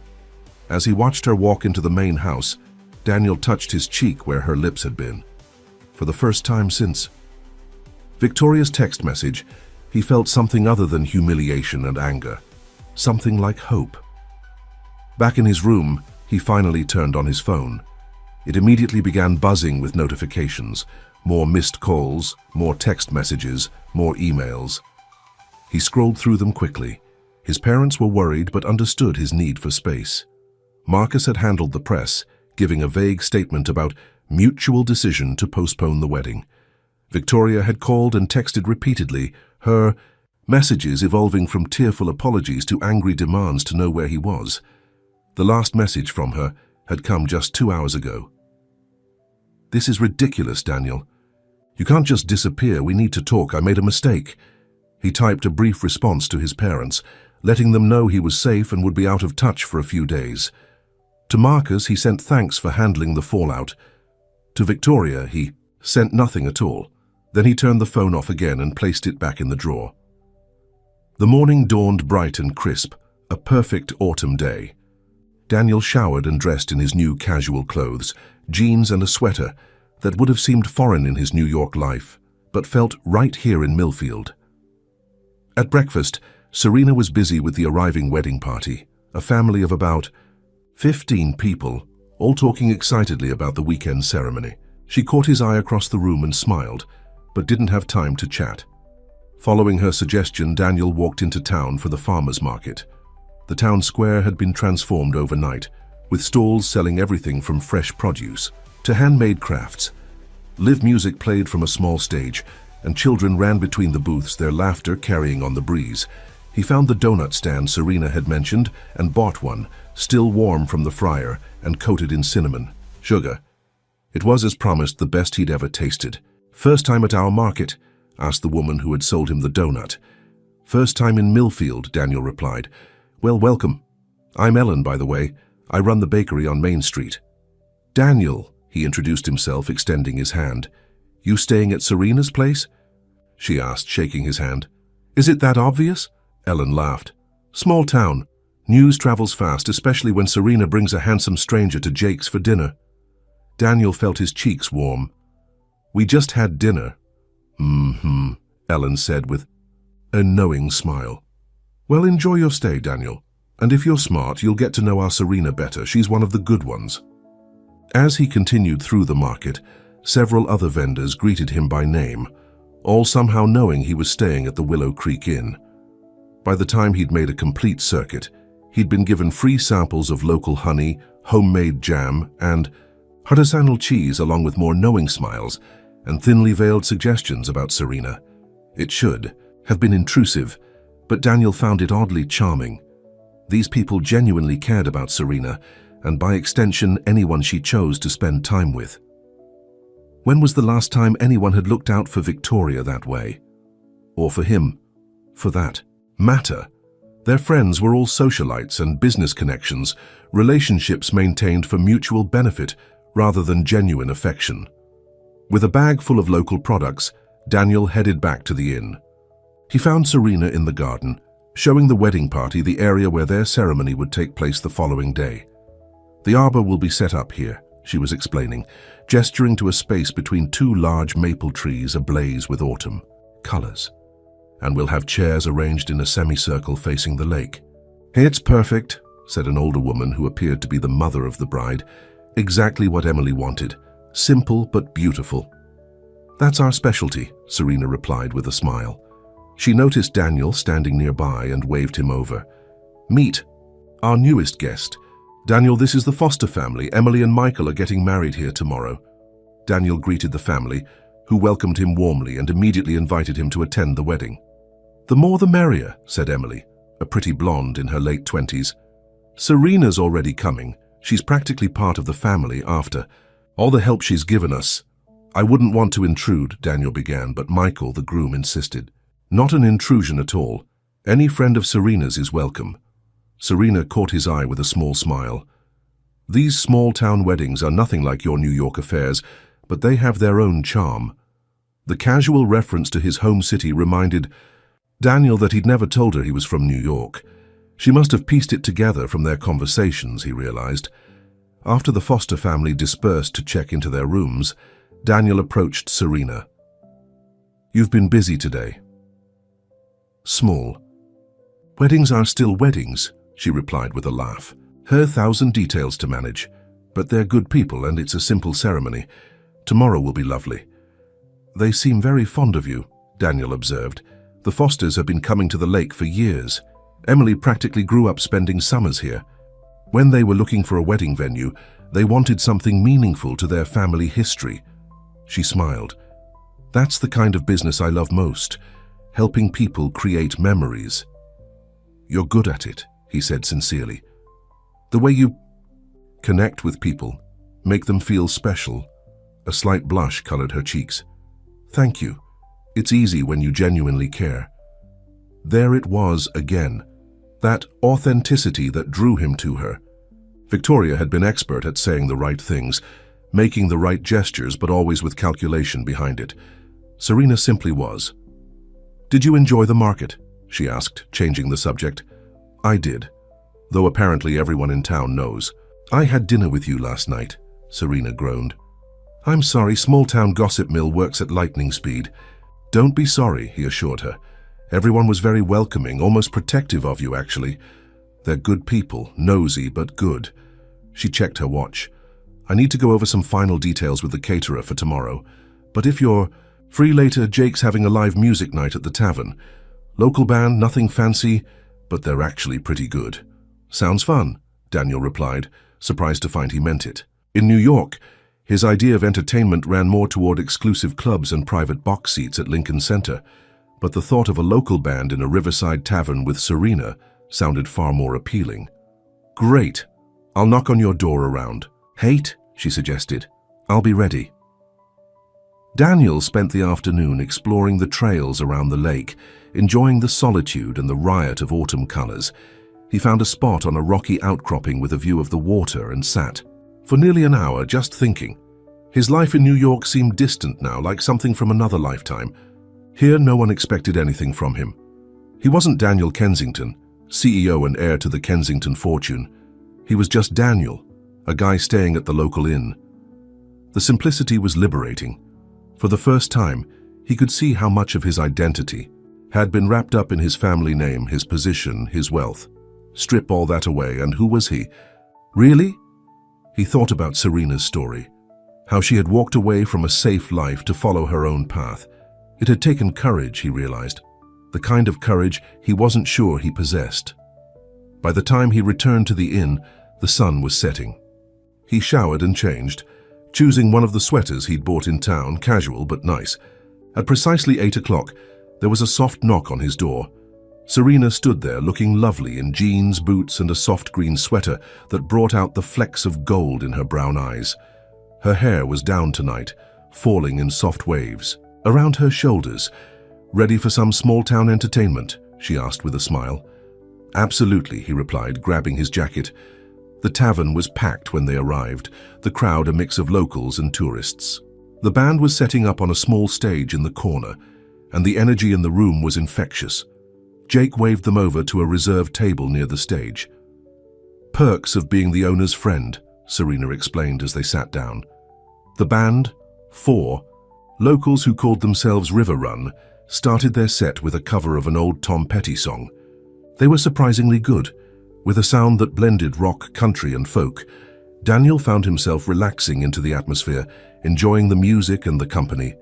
As he watched her walk into the main house, Daniel touched his cheek where her lips had been. For the first time since Victoria's text message, he felt something other than humiliation and anger. Something like hope. Back in his room, he finally turned on his phone. It immediately began buzzing with notifications. More missed calls, more text messages, more emails. He scrolled through them quickly. His parents were worried but understood his need for space. Marcus had handled the press, giving a vague statement about mutual decision to postpone the wedding. Victoria had called and texted repeatedly, her messages evolving from tearful apologies to angry demands to know where he was. The last message from her had come just 2 hours ago. "This is ridiculous, Daniel. You can't just disappear. We need to talk. I made a mistake." He typed a brief response to his parents, letting them know he was safe and would be out of touch for a few days. To Marcus, he sent thanks for handling the fallout. To Victoria, he sent nothing at all. Then he turned the phone off again and placed it back in the drawer. The morning dawned bright and crisp, a perfect autumn day. Daniel showered and dressed in his new casual clothes, jeans and a sweater that would have seemed foreign in his New York life, but felt right here in Millfield. At breakfast, Serena was busy with the arriving wedding party, a family of about 15 people, all talking excitedly about the weekend ceremony. She caught his eye across the room and smiled, but didn't have time to chat. Following her suggestion, Daniel walked into town for the farmers' market. The town square had been transformed overnight, with stalls selling everything from fresh produce to handmade crafts. Live music played from a small stage, and children ran between the booths, their laughter carrying on the breeze. He found the donut stand Serena had mentioned and bought one, still warm from the fryer and coated in cinnamon sugar. It was, as promised, the best he'd ever tasted. "First time at our market?" asked the woman who had sold him the donut. "First time in Millfield," Daniel replied. "Well, welcome. I'm Ellen, by the way. I run the bakery on Main Street." "Daniel," he introduced himself, extending his hand. "You staying at Serena's place?" she asked, shaking his hand. "Is it that obvious?" Ellen laughed. "Small town. News travels fast, especially when Serena brings a handsome stranger to Jake's for dinner." Daniel felt his cheeks warm. "We just had dinner." "Mm-hmm," Ellen said with a knowing smile. "Well, enjoy your stay, Daniel. And if you're smart, you'll get to know our Serena better. She's one of the good ones." As he continued through the market, several other vendors greeted him by name, all somehow knowing he was staying at the Willow Creek Inn. By the time he'd made a complete circuit, he'd been given free samples of local honey, homemade jam, and artisanal cheese, along with more knowing smiles and thinly veiled suggestions about Serena. It should have been intrusive, but Daniel found it oddly charming. These people genuinely cared about Serena, and by extension, anyone she chose to spend time with. When was the last time anyone had looked out for Victoria that way? Or for him, for that matter? Their friends were all socialites and business connections, relationships maintained for mutual benefit rather than genuine affection. With a bag full of local products, Daniel headed back to the inn. He found Serena in the garden, showing the wedding party the area where their ceremony would take place the following day. "The arbor will be set up here," she was explaining, gesturing to a space between two large maple trees ablaze with autumn colors. "And we'll have chairs arranged in a semicircle facing the lake." "It's perfect," said an older woman who appeared to be the mother of the bride. "Exactly what Emily wanted. Simple but beautiful." "That's our specialty," Serena replied with a smile. She noticed Daniel standing nearby and waved him over. "Meet our newest guest. Daniel, this is the Foster family. Emily and Michael are getting married here tomorrow." Daniel greeted the family, who welcomed him warmly and immediately invited him to attend the wedding. "The more the merrier," said Emily, a pretty blonde in her late 20s. "Serena's already coming. She's practically part of the family after all the help she's given us." "I wouldn't want to intrude," Daniel began, but Michael, the groom, insisted. "Not an intrusion at all. Any friend of Serena's is welcome." Serena caught his eye with a small smile. "These small-town weddings are nothing like your New York affairs, but they have their own charm." The casual reference to his home city reminded Daniel that he'd never told her he was from New York. She must have pieced it together from their conversations, he realized. After the Foster family dispersed to check into their rooms, Daniel approached Serena. "You've been busy today." "Small. Weddings are still weddings," she replied with a laugh. "Her 1,000 details to manage, but they're good people and it's a simple ceremony. Tomorrow will be lovely." They seem very fond of you, Daniel observed. The Fosters have been coming to the lake for years. Emily practically grew up spending summers here. When they were looking for a wedding venue, they wanted something meaningful to their family history. She smiled. That's the kind of business I love most, helping people create memories. You're good at it, he said sincerely. The way you connect with people, make them feel special. A slight blush colored her cheeks. Thank you. It's easy when you genuinely care. There it was again, that authenticity that drew him to her. Victoria had been expert at saying the right things, making the right gestures, but always with calculation behind it. Serena simply was. Did you enjoy the market? She asked, changing the subject. I did, though apparently everyone in town knows. I had dinner with you last night, Serena groaned. I'm sorry, small-town gossip mill works at lightning speed. Don't be sorry, he assured her. Everyone was very welcoming, almost protective of you, actually. They're good people, nosy but good. She checked her watch. I need to go over some final details with the caterer for tomorrow. But if you're free later, Jake's having a live music night at the tavern. Local band, nothing fancy, but they're actually pretty good. Sounds fun, Daniel replied, surprised to find he meant it. In New York, his idea of entertainment ran more toward exclusive clubs and private box seats at Lincoln Center, but the thought of a local band in a riverside tavern with Serena sounded far more appealing. Great. I'll knock on your door around. 8, she suggested. I'll be ready. Daniel spent the afternoon exploring the trails around the lake, enjoying the solitude and the riot of autumn colors. He found a spot on a rocky outcropping with a view of the water and sat for nearly an hour just thinking. His life in New York seemed distant now, like something from another lifetime. Here no one expected anything from him. He wasn't Daniel Kensington, CEO and heir to the Kensington fortune. He was just Daniel, a guy staying at the local inn. The simplicity was liberating. For the first time, he could see how much of his identity had been wrapped up in his family name, his position, his wealth. Strip all that away, and who was he? Really? He thought about Serena's story, how she had walked away from a safe life to follow her own path. It had taken courage, he realized, the kind of courage he wasn't sure he possessed. By the time he returned to the inn, the sun was setting. He showered and changed, choosing one of the sweaters he'd bought in town, casual but nice. At precisely 8 o'clock, there was a soft knock on his door. Serena stood there looking lovely in jeans, boots, and a soft green sweater that brought out the flecks of gold in her brown eyes. Her hair was down tonight, falling in soft waves. Around her shoulders. Ready for some small-town entertainment? She asked with a smile. Absolutely, he replied, grabbing his jacket. The tavern was packed when they arrived, the crowd a mix of locals and tourists. The band was setting up on a small stage in the corner, and the energy in the room was infectious. Jake waved them over to a reserved table near the stage. Perks of being the owner's friend, Serena explained as they sat down. The band, 4, locals who called themselves River Run, started their set with a cover of an old Tom Petty song. They were surprisingly good, with a sound that blended rock, country, and folk. Daniel found himself relaxing into the atmosphere, enjoying the music and the company.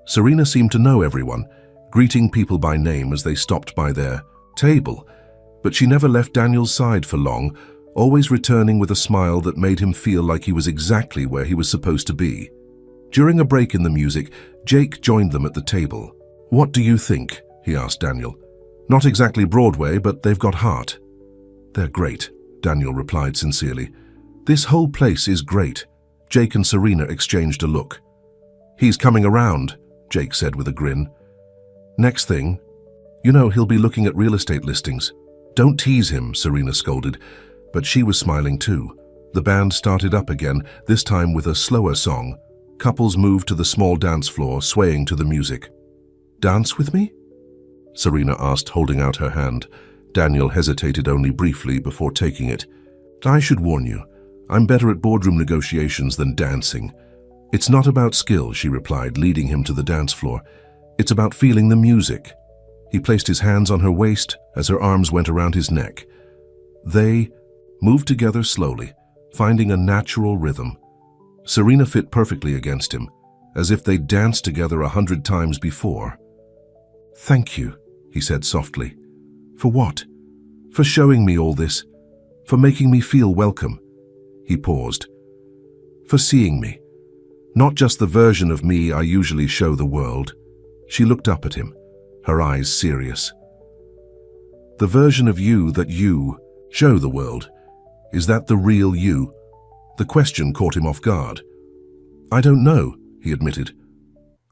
Serena seemed to know everyone, greeting people by name as they stopped by their table, but she never left Daniel's side for long, always returning with a smile that made him feel like he was exactly where he was supposed to be. During a break in the music, Jake joined them at the table. What do you think? He asked Daniel. Not exactly Broadway, but they've got heart. They're great, Daniel replied sincerely. This whole place is great. Jake and Serena exchanged a look. He's coming around, Jake said with a grin. Next thing, you know he'll be looking at real estate listings. Don't tease him, Serena scolded, but she was smiling too. The band started up again, this time with a slower song. Couples moved to the small dance floor, swaying to the music. Dance with me? Serena asked, holding out her hand. Daniel hesitated only briefly before taking it. I should warn you, I'm better at boardroom negotiations than dancing. It's not about skill, she replied, leading him to the dance floor. It's about feeling the music. He placed his hands on her waist as her arms went around his neck. They moved together slowly, finding a natural rhythm. Serena fit perfectly against him, as if they'd danced together 100 times before. "Thank you," he said softly. "For what? For showing me all this? For making me feel welcome?" He paused. "For seeing me. Not just the version of me I usually show the world." She looked up at him, her eyes serious. "The version of you that you show the world. Is that the real you?" The question caught him off guard. "I don't know," he admitted.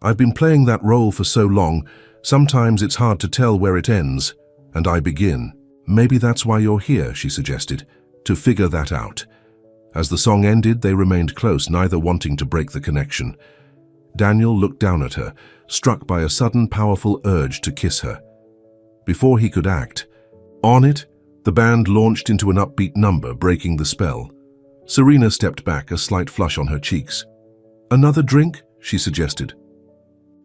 "I've been playing that role for so long, sometimes it's hard to tell where it ends, and I begin." "Maybe that's why you're here," she suggested, "to figure that out." As the song ended, they remained close, neither wanting to break the connection. Daniel looked down at her, struck by a sudden, powerful urge to kiss her. Before he could act, on it, the band launched into an upbeat number, breaking the spell. Serena stepped back, a slight flush on her cheeks. "Another drink?" she suggested.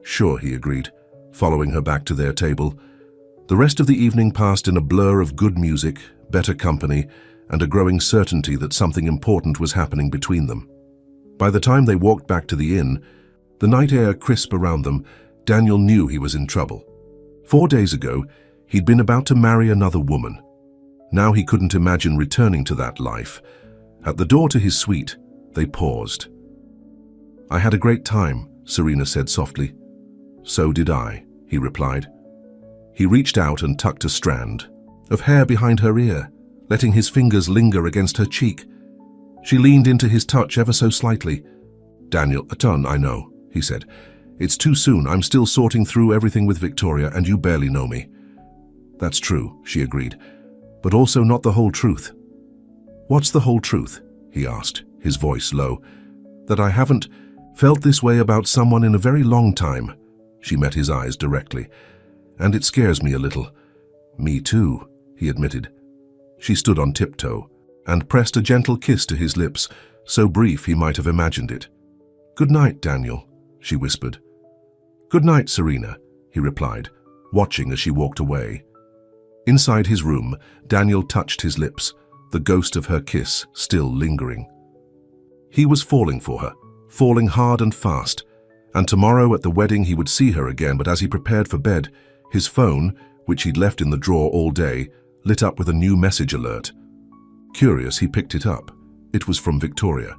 "Sure," he agreed, following her back to their table. The rest of the evening passed in a blur of good music, better company, and a growing certainty that something important was happening between them. By the time they walked back to the inn, the night air crisp around them, Daniel knew he was in trouble. 4 days ago, he'd been about to marry another woman. Now he couldn't imagine returning to that life. At the door to his suite, they paused. "I had a great time," Serena said softly. "So did I," he replied. He reached out and tucked a strand of hair behind her ear, letting his fingers linger against her cheek. She leaned into his touch ever so slightly. "Daniel, a ton, I know," he said. "It's too soon. I'm still sorting through everything with Victoria, and you barely know me." "That's true," she agreed, "but also not the whole truth." "What's the whole truth?" he asked, his voice low. "That I haven't felt this way about someone in a very long time." She met his eyes directly. "And it scares me a little." "Me too," he admitted. She stood on tiptoe and pressed a gentle kiss to his lips, so brief he might have imagined it. "Good night, Daniel," she whispered. "Good night, Serena," he replied, watching as she walked away. Inside his room, Daniel touched his lips, the ghost of her kiss still lingering. He was falling for her, falling hard and fast, and tomorrow at the wedding he would see her again. But as he prepared for bed, his phone, which he'd left in the drawer all day, lit up with a new message alert. Curious, he picked it up. It was from Victoria.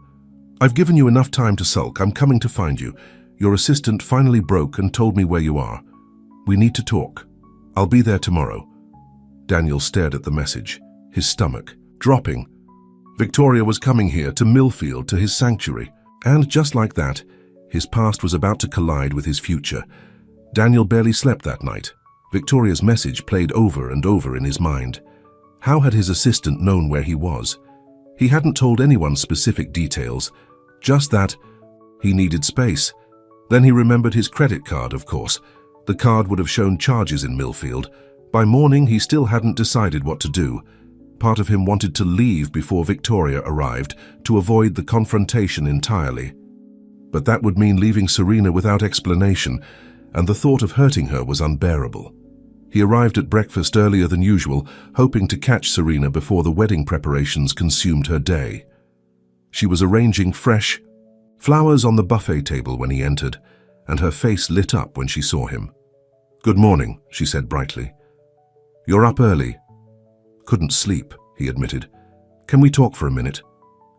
"I've given you enough time to sulk. I'm coming to find you. Your assistant finally broke and told me where you are. We need to talk. I'll be there tomorrow." Daniel stared at the message, his stomach dropping. Victoria was coming here, to Millfield, to his sanctuary. And just like that, his past was about to collide with his future. Daniel barely slept that night. Victoria's message played over and over in his mind. How had his assistant known where he was? He hadn't told anyone specific details, just that he needed space. Then he remembered his credit card, of course. The card would have shown charges in Millfield. By morning, he still hadn't decided what to do. Part of him wanted to leave before Victoria arrived, to avoid the confrontation entirely. But that would mean leaving Serena without explanation, and the thought of hurting her was unbearable. He arrived at breakfast earlier than usual, hoping to catch Serena before the wedding preparations consumed her day. She was arranging fresh flowers on the buffet table when he entered, and her face lit up when she saw him. "Good morning," she said brightly. "You're up early." "Couldn't sleep," he admitted. "Can we talk for a minute?"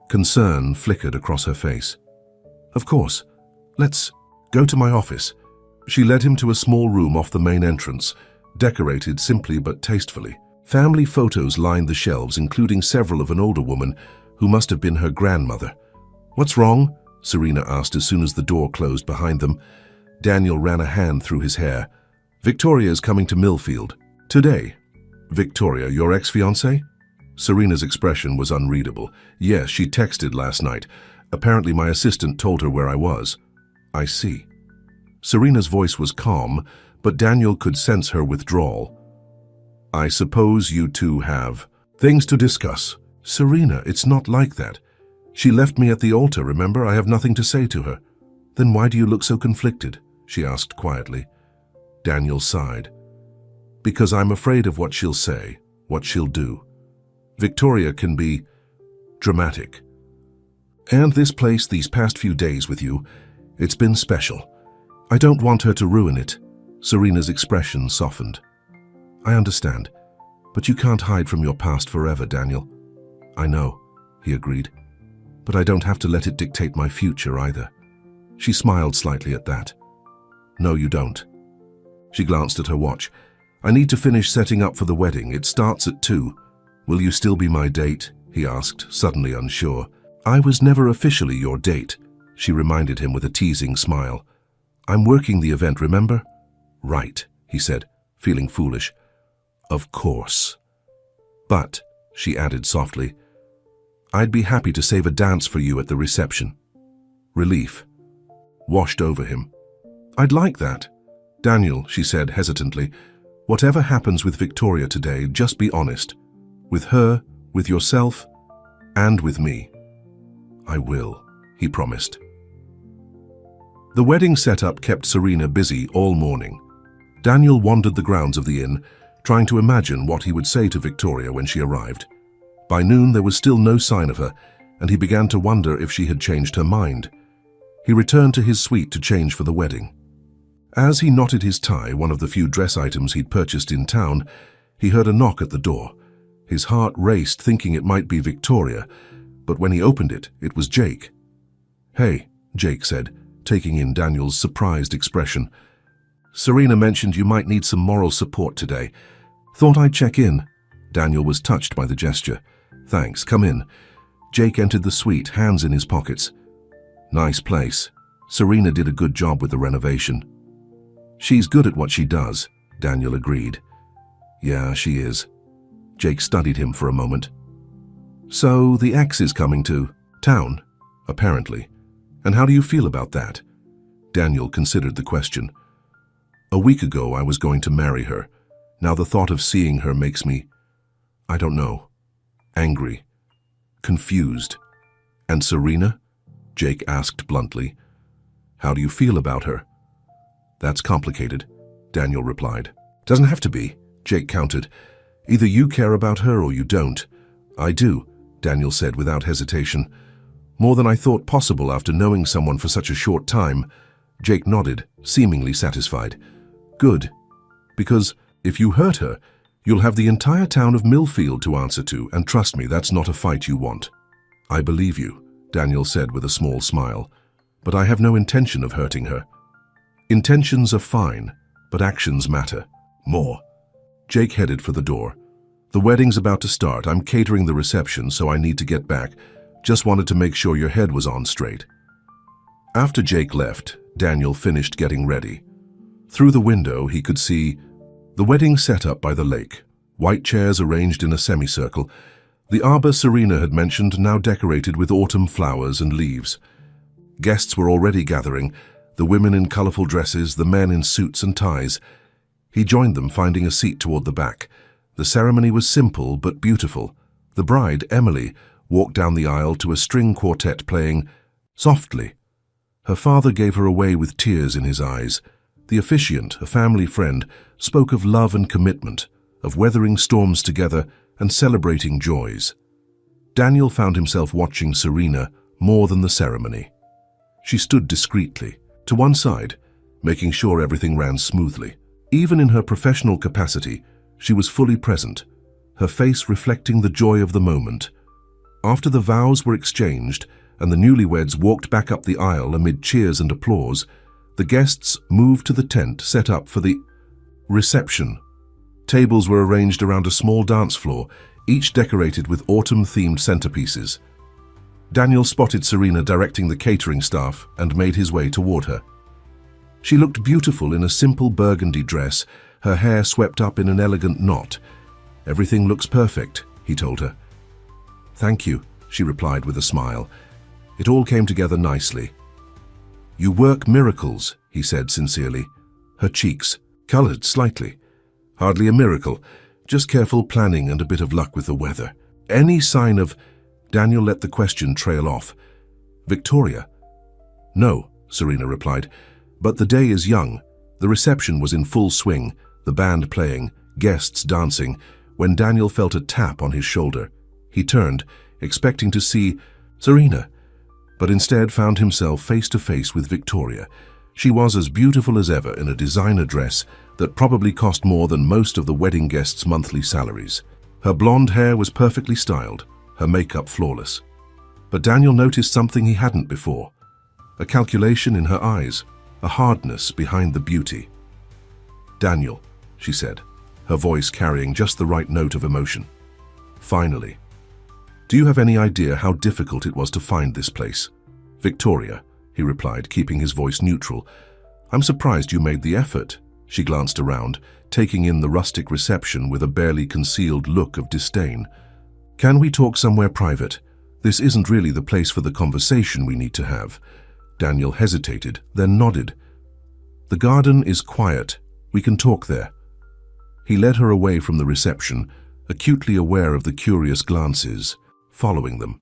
Concern flickered across her face. "Of course. Let's go to my office." She led him to a small room off the main entrance, decorated simply but tastefully. Family photos lined the shelves, including several of an older woman who must have been her grandmother. "What's wrong?" Serena asked as soon as the door closed behind them. Daniel ran a hand through his hair. "Victoria's coming to Millfield. Today." "Victoria, your ex-fiancée?" Serena's expression was unreadable. "Yes, she texted last night. Apparently my assistant told her where I was." "I see." Serena's voice was calm, but Daniel could sense her withdrawal. "I suppose you two have things to discuss." "Serena, it's not like that. She left me at the altar, remember? I have nothing to say to her." "Then why do you look so conflicted?" she asked quietly. Daniel sighed. "Because I'm afraid of what she'll say, what she'll do. Victoria can be dramatic. And this place, these past few days with you, It's been special. I don't want her to ruin it. Serena's expression softened. I understand, but you can't hide from your past forever, Daniel. I know, he agreed, but I don't have to let it dictate my future either. She smiled slightly at that. No, you don't. She glanced at her watch. I need to finish setting up for the wedding. It starts at 2. Will you still be my date? He asked, suddenly unsure. I was never officially your date, she reminded him with a teasing smile. I'm working the event, remember? Right, he said, feeling foolish. Of course. But, she added softly, I'd be happy to save a dance for you at the reception. Relief washed over him. I'd like that. Daniel, she said hesitantly, whatever happens with Victoria today, just be honest. With her, with yourself, and with me. I will, he promised. The wedding setup kept Serena busy all morning. Daniel wandered the grounds of the inn, trying to imagine what he would say to Victoria when she arrived. By noon, there was still no sign of her, and he began to wonder if she had changed her mind. He returned to his suite to change for the wedding. As he knotted his tie, one of the few dress items he'd purchased in town, he heard a knock at the door. His heart raced, thinking it might be Victoria, but when he opened it, it was Jake. Hey, Jake said, taking in Daniel's surprised expression. Serena mentioned you might need some moral support today. Thought I'd check in. Daniel was touched by the gesture. Thanks, come in. Jake entered the suite, hands in his pockets. Nice place. Serena did a good job with the renovation. She's good at what she does, Daniel agreed. Yeah, she is. Jake studied him for a moment. So the ex is coming to town, apparently. And how do you feel about that? Daniel considered the question. A week ago I was going to marry her. Now the thought of seeing her makes me, I don't know, angry, confused. And Serena? Jake asked bluntly. How do you feel about her? That's complicated, Daniel replied. Doesn't have to be, Jake countered. Either you care about her or you don't. I do, Daniel said without hesitation. More than I thought possible after knowing someone for such a short time. Jake nodded, seemingly satisfied. Good, because if you hurt her, you'll have the entire town of Millfield to answer to, and trust me, that's not a fight you want. I believe you, Daniel said with a small smile, but I have no intention of hurting her. Intentions are fine, but actions matter. More. Jake headed for the door. The wedding's about to start. I'm catering the reception, so I need to get back. Just wanted to make sure your head was on straight. After Jake left, Daniel finished getting ready. Through the window, he could see the wedding set up by the lake, white chairs arranged in a semicircle, the arbor Serena had mentioned now decorated with autumn flowers and leaves. Guests were already gathering, the women in colorful dresses, the men in suits and ties. He joined them, finding a seat toward the back. The ceremony was simple but beautiful. The bride, Emily, walked down the aisle to a string quartet playing softly. Her father gave her away with tears in his eyes. The officiant, a family friend, spoke of love and commitment, of weathering storms together and celebrating joys. Daniel found himself watching Serena more than the ceremony. She stood discreetly, to one side, making sure everything ran smoothly. Even in her professional capacity, she was fully present, her face reflecting the joy of the moment. After the vows were exchanged and the newlyweds walked back up the aisle amid cheers and applause, the guests moved to the tent set up for the reception. Tables were arranged around a small dance floor, each decorated with autumn-themed centerpieces. Daniel spotted Serena directing the catering staff and made his way toward her. She looked beautiful in a simple burgundy dress, her hair swept up in an elegant knot. Everything looks perfect, he told her. Thank you, she replied with a smile. It all came together nicely. You work miracles, he said sincerely. Her cheeks colored slightly. Hardly a miracle, just careful planning and a bit of luck with the weather. Any sign of... Daniel let the question trail off. Victoria? No, Serena replied, but the day is young. The reception was in full swing, the band playing, guests dancing, when Daniel felt a tap on his shoulder. He turned, expecting to see Serena. but instead found himself face to face with Victoria. She was as beautiful as ever in a designer dress that probably cost more than most of the wedding guests' monthly salaries. Her blonde hair was perfectly styled, her makeup flawless. But Daniel noticed something he hadn't before. A calculation in her eyes, a hardness behind the beauty. "Daniel," she said, her voice carrying just the right note of emotion. "Finally. Do you have any idea how difficult it was to find this place?" "Victoria," he replied, keeping his voice neutral. "I'm surprised you made the effort." She glanced around, taking in the rustic reception with a barely concealed look of disdain. "Can we talk somewhere private? This isn't really the place for the conversation we need to have." Daniel hesitated, then nodded. "The garden is quiet. We can talk there." He led her away from the reception, acutely aware of the curious glances, following them.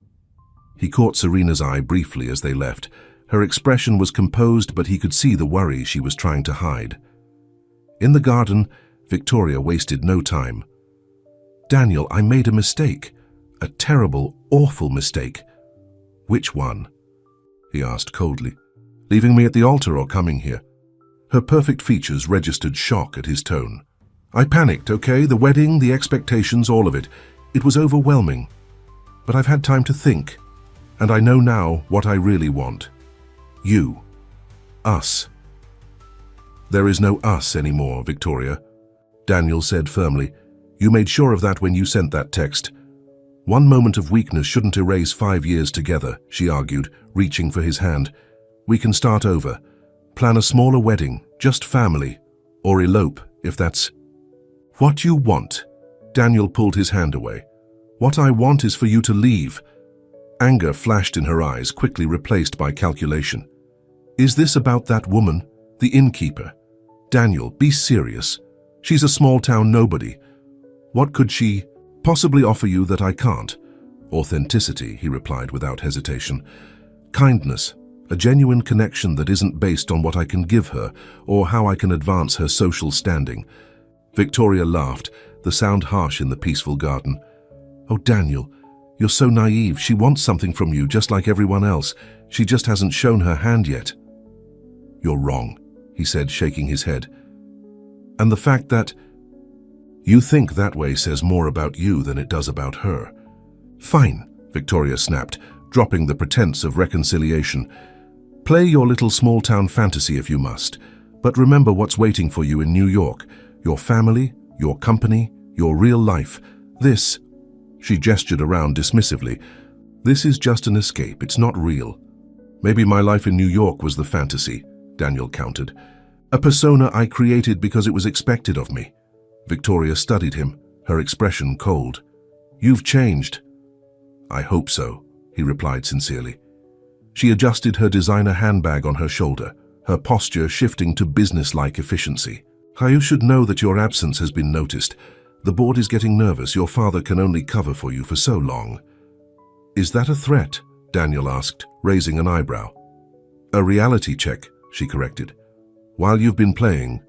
He caught Serena's eye briefly as they left. Her expression was composed, but he could see the worry she was trying to hide. In the garden, Victoria wasted no time. "Daniel, I made a mistake. A terrible, awful mistake." "Which one?" he asked coldly. "Leaving me at the altar or coming here?" Her perfect features registered shock at his tone. "I panicked, okay? The wedding, the expectations, all of it. It was overwhelming. But I've had time to think, and I know now what I really want. You. Us." "There is no us anymore, Victoria," Daniel said firmly. "You made sure of that when you sent that text. One moment of weakness shouldn't erase 5 years together," she argued, reaching for his hand. "We can start over. Plan a smaller wedding, just family, or elope, if that's—" "What you want?" Daniel pulled his hand away. "What I want is for you to leave." Anger flashed in her eyes, quickly replaced by calculation. "Is this about that woman, the innkeeper? Daniel, be serious. She's a small-town nobody. What could she possibly offer you that I can't?" "Authenticity," he replied without hesitation. "Kindness, a genuine connection that isn't based on what I can give her or how I can advance her social standing." Victoria laughed, the sound harsh in the peaceful garden. "Oh, Daniel, you're so naive. She wants something from you just like everyone else. She just hasn't shown her hand yet." "You're wrong," he said, shaking his head. "And the fact that you think that way says more about you than it does about her." "Fine," Victoria snapped, dropping the pretense of reconciliation. "Play your little small-town fantasy if you must, but remember what's waiting for you in New York. Your family, your company, your real life. This," she gestured around dismissively, "this is just an escape. It's not real." "Maybe my life in New York was the fantasy," Daniel countered. "A persona I created because it was expected of me." Victoria studied him, her expression cold. "You've changed." "I hope so," he replied sincerely. She adjusted her designer handbag on her shoulder, her posture shifting to business-like efficiency. "You should know that your absence has been noticed. The board is getting nervous. Your father can only cover for you for so long." "Is that a threat?" Daniel asked, raising an eyebrow. "A reality check," she corrected. "While you've been playing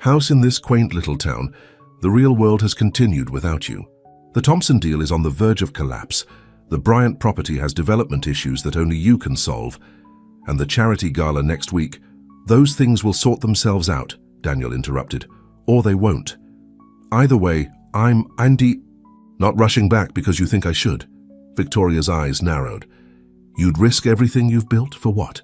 house in this quaint little town, the real world has continued without you. The Thompson deal is on the verge of collapse. The Bryant property has development issues that only you can solve. And the charity gala next week, those things will sort themselves out," Daniel interrupted. "Or they won't. Either way, I'm Andy—" "Not rushing back because you think I should." Victoria's eyes narrowed. "You'd risk everything you've built for what?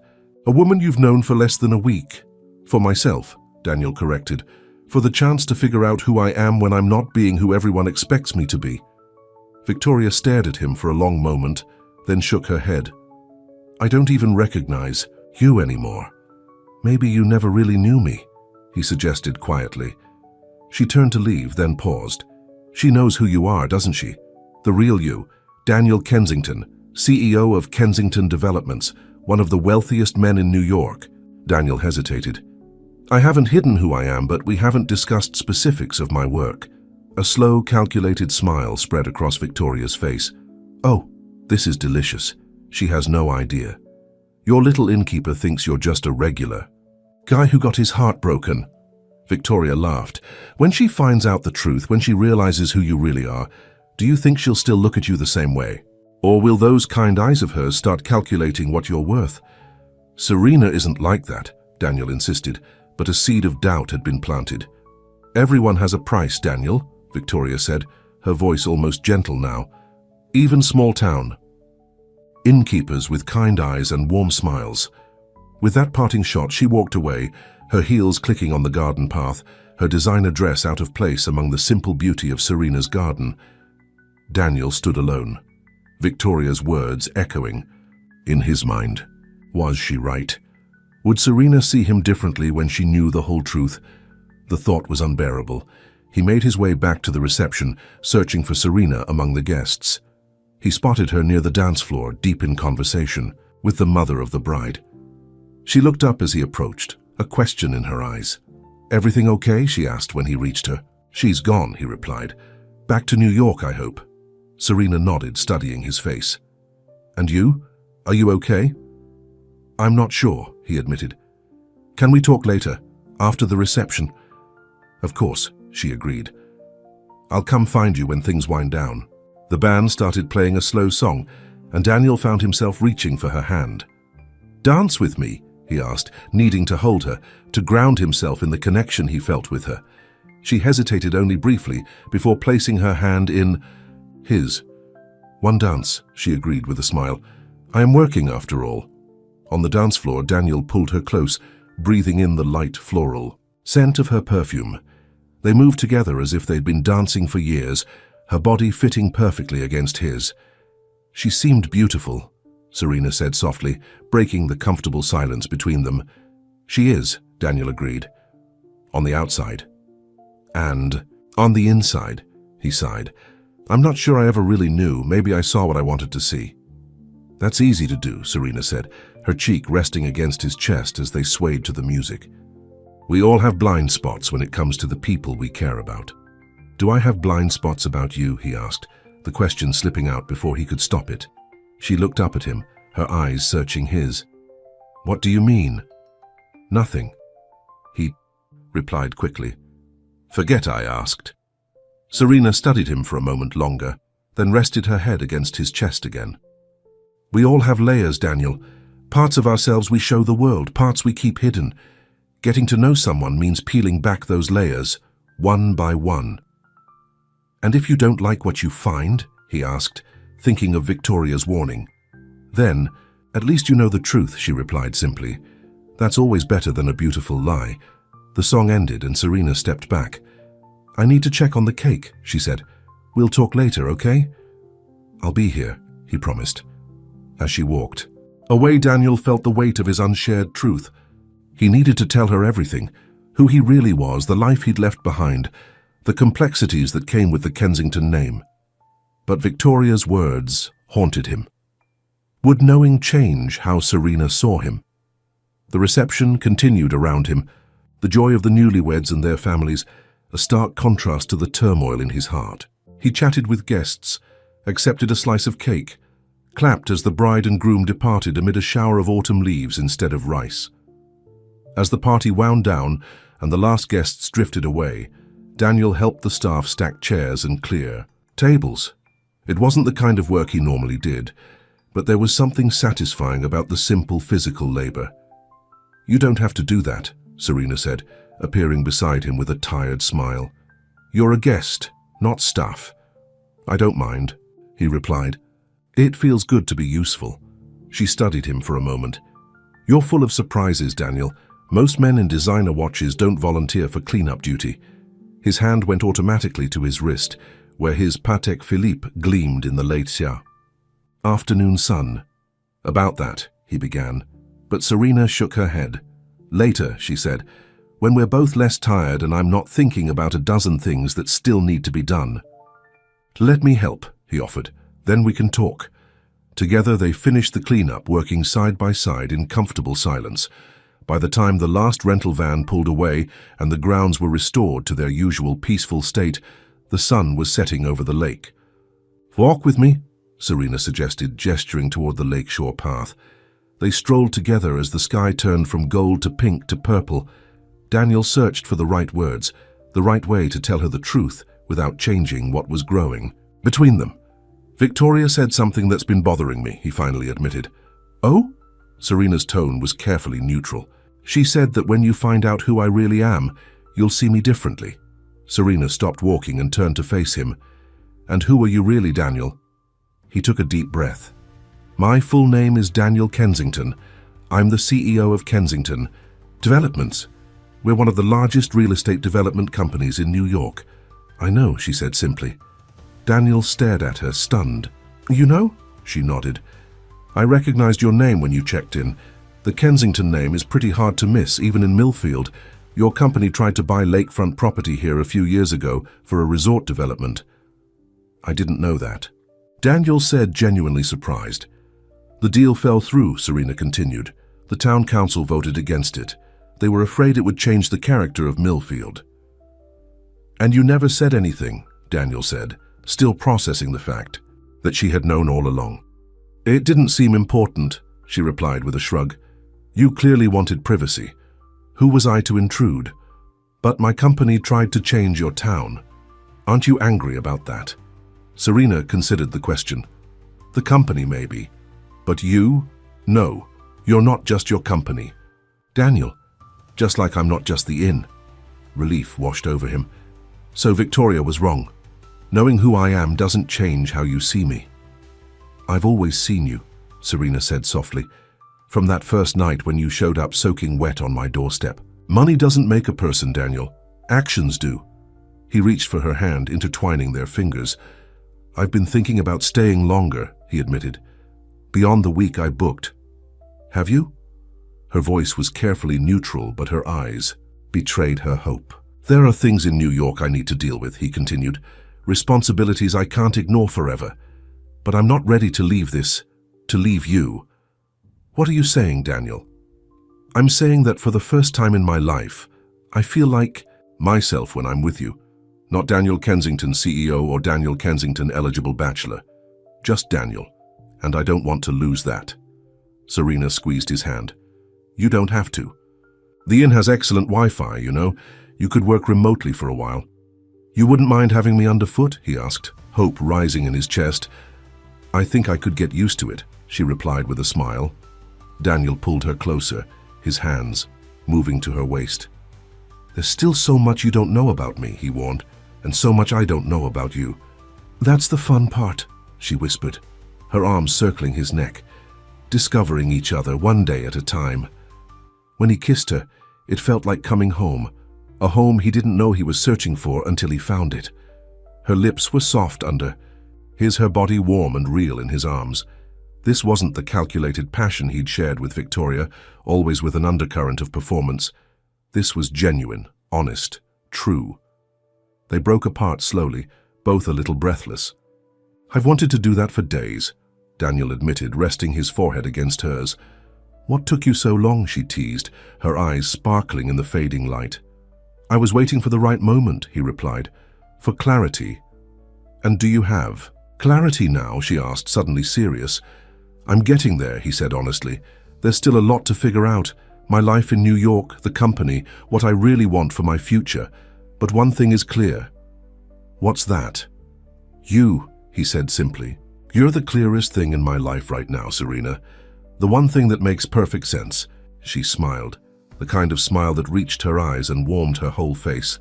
A woman you've known for less than a week." "For myself," Daniel corrected. "For the chance to figure out who I am when I'm not being who everyone expects me to be." Victoria stared at him for a long moment, then shook her head. "I don't even recognize you anymore." "Maybe you never really knew me," he suggested quietly. She turned to leave, then paused. "She knows who you are, doesn't she? The real you, Daniel Kensington, CEO of Kensington Developments, one of the wealthiest men in New York." Daniel hesitated. "I haven't hidden who I am, but we haven't discussed specifics of my work." A slow, calculated smile spread across Victoria's face. "Oh, this is delicious. She has no idea. Your little innkeeper thinks you're just a regular guy who got his heart broken." Victoria laughed. "When she finds out the truth, when she realizes who you really are, do you think she'll still look at you the same way?" Or will those kind eyes of hers start calculating what you're worth? Serena isn't like that, Daniel insisted, but a seed of doubt had been planted. Everyone has a price, Daniel, Victoria said, her voice almost gentle now. Even small town. Innkeepers with kind eyes and warm smiles. With that parting shot, she walked away, her heels clicking on the garden path, her designer dress out of place among the simple beauty of Serena's garden. Daniel stood alone, Victoria's words echoing. In his mind, was she right? Would Serena see him differently when she knew the whole truth? The thought was unbearable. He made his way back to the reception, searching for Serena among the guests. He spotted her near the dance floor, deep in conversation, with the mother of the bride. She looked up as he approached, a question in her eyes. Everything okay? She asked when he reached her. She's gone, he replied. Back to New York, I hope. Serena nodded, studying his face. And you? Are you okay? I'm not sure, he admitted. Can we talk later, after the reception? Of course, she agreed. I'll come find you when things wind down. The band started playing a slow song, and Daniel found himself reaching for her hand. Dance with me, he asked, needing to hold her, to ground himself in the connection he felt with her. She hesitated only briefly before placing her hand in his. One dance, she agreed with a smile. I am working after all. On the dance floor, Daniel pulled her close, breathing in the light floral scent of her perfume. They moved together as if they'd been dancing for years, her body fitting perfectly against his. She seemed beautiful, Serena said softly, breaking the comfortable silence between them. She is, Daniel agreed. On the outside. And on the inside, he sighed. I'm not sure I ever really knew. Maybe I saw what I wanted to see. That's easy to do, Serena said, her cheek resting against his chest as they swayed to the music. We all have blind spots when it comes to the people we care about. Do I have blind spots about you? He asked, the question slipping out before he could stop it. She looked up at him, her eyes searching his. What do you mean? Nothing, he replied quickly. Forget I asked. Serena studied him for a moment longer, then rested her head against his chest again. We all have layers, Daniel. Parts of ourselves we show the world, parts we keep hidden. Getting to know someone means peeling back those layers, one by one. And if you don't like what you find, he asked, thinking of Victoria's warning. Then, at least you know the truth, she replied simply. That's always better than a beautiful lie. The song ended and Serena stepped back. I need to check on the cake, she said. We'll talk later, okay? I'll be here, he promised. As she walked away, Daniel felt the weight of his unshared truth. He needed to tell her everything, who he really was, the life he'd left behind, the complexities that came with the Kensington name. But Victoria's words haunted him. Would knowing change how Serena saw him? The reception continued around him, the joy of the newlyweds and their families, a stark contrast to the turmoil in his heart. He chatted with guests, accepted a slice of cake, clapped as the bride and groom departed amid a shower of autumn leaves instead of rice. As the party wound down and the last guests drifted away, Daniel helped the staff stack chairs and clear tables. It wasn't the kind of work he normally did, but there was something satisfying about the simple physical labor. You don't have to do that, Serena said, appearing beside him with a tired smile. You're a guest, not staff. I don't mind, he replied. It feels good to be useful. She studied him for a moment. You're full of surprises, Daniel. Most men in designer watches don't volunteer for cleanup duty. His hand went automatically to his wrist, where his Patek Philippe gleamed in the late afternoon sun. About that, he began, but Serena shook her head. Later, she said, when we're both less tired and I'm not thinking about a dozen things that still need to be done. Let me help, he offered. Then we can talk. Together they finished the cleanup, working side by side in comfortable silence. By the time the last rental van pulled away and the grounds were restored to their usual peaceful state, the sun was setting over the lake. Walk with me, Serena suggested, gesturing toward the lakeshore path. They strolled together as the sky turned from gold to pink to purple. Daniel searched for the right words, the right way to tell her the truth without changing what was growing between them. Victoria said something that's been bothering me, he finally admitted. Oh? Serena's tone was carefully neutral. She said that when you find out who I really am, you'll see me differently. Serena stopped walking and turned to face him. And who are you really, Daniel? He took a deep breath. My full name is Daniel Kensington. I'm the CEO of Kensington Developments. We're one of the largest real estate development companies in New York. I know, she said simply. Daniel stared at her, stunned. You know? She nodded. I recognized your name when you checked in. The Kensington name is pretty hard to miss, even in Millfield. Your company tried to buy lakefront property here a few years ago for a resort development. I didn't know that. Daniel said, genuinely surprised. The deal fell through, Serena continued. The town council voted against it. They were afraid it would change the character of Millfield. And you never said anything, Daniel said, still processing the fact that she had known all along. It didn't seem important, she replied with a shrug. You clearly wanted privacy. Who was I to intrude? But my company tried to change your town. Aren't you angry about that? Serena considered the question. The company, maybe. But you? No, you're not just your company. Daniel, just like I'm not just the inn. Relief washed over him. So Victoria was wrong. Knowing who I am doesn't change how you see me. I've always seen you, Serena said softly, from that first night when you showed up soaking wet on my doorstep. Money doesn't make a person, Daniel. Actions do. He reached for her hand, intertwining their fingers. I've been thinking about staying longer, he admitted. Beyond the week I booked. Have you? Her voice was carefully neutral, but her eyes betrayed her hope. There are things in New York I need to deal with, he continued. Responsibilities I can't ignore forever. But I'm not ready to leave this, to leave you. What are you saying, Daniel? I'm saying that for the first time in my life, I feel like myself when I'm with you. Not Daniel Kensington, CEO, or Daniel Kensington, eligible bachelor. Just Daniel. And I don't want to lose that. Serena squeezed his hand. You don't have to. The inn has excellent Wi-Fi, you know. You could work remotely for a while. You wouldn't mind having me underfoot? He asked, hope rising in his chest. I think I could get used to it, she replied with a smile. Daniel pulled her closer, his hands moving to her waist. There's still so much you don't know about me, he warned, and so much I don't know about you. That's the fun part, she whispered, her arms circling his neck, discovering each other one day at a time. When he kissed her, it felt like coming home, a home he didn't know he was searching for until he found it. Her lips were soft under her body warm and real in his arms. This wasn't the calculated passion he'd shared with Victoria, always with an undercurrent of performance. This was genuine, honest, true. They broke apart slowly, both a little breathless. I've wanted to do that for days, Daniel admitted, resting his forehead against hers. What took you so long, she teased, her eyes sparkling in the fading light. I was waiting for the right moment, he replied, for clarity. And do you have clarity now? She asked, suddenly serious. I'm getting there, he said honestly. There's still a lot to figure out. My life in New York, the company, what I really want for my future. But one thing is clear. What's that? You, he said simply. You're the clearest thing in my life right now, Serena. The one thing that makes perfect sense. She smiled, the kind of smile that reached her eyes and warmed her whole face.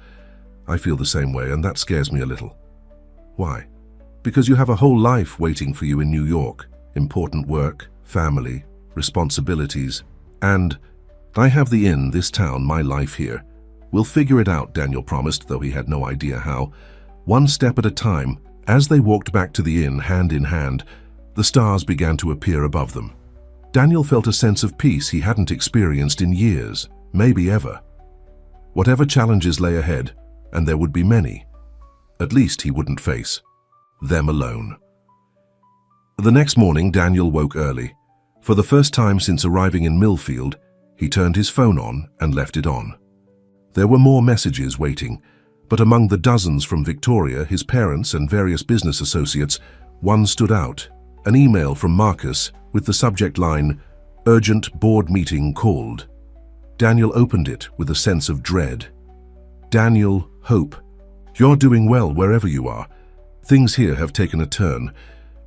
I feel the same way, and that scares me a little. Why? Because you have a whole life waiting for you in New York. Important work, family, responsibilities, and I have the inn, this town, my life here. We'll figure it out, Daniel promised, though he had no idea how. One step at a time. As they walked back to the inn, hand in hand, the stars began to appear above them. Daniel felt a sense of peace he hadn't experienced in years, maybe ever. Whatever challenges lay ahead, and there would be many, at least he wouldn't face them alone. The next morning, Daniel woke early. For the first time since arriving in Millfield, he turned his phone on and left it on. There were more messages waiting, but among the dozens from Victoria, his parents, and various business associates, one stood out, an email from Marcus with the subject line, Urgent Board Meeting Called. Daniel opened it with a sense of dread. Daniel, Hope, you're doing well wherever you are. Things here have taken a turn.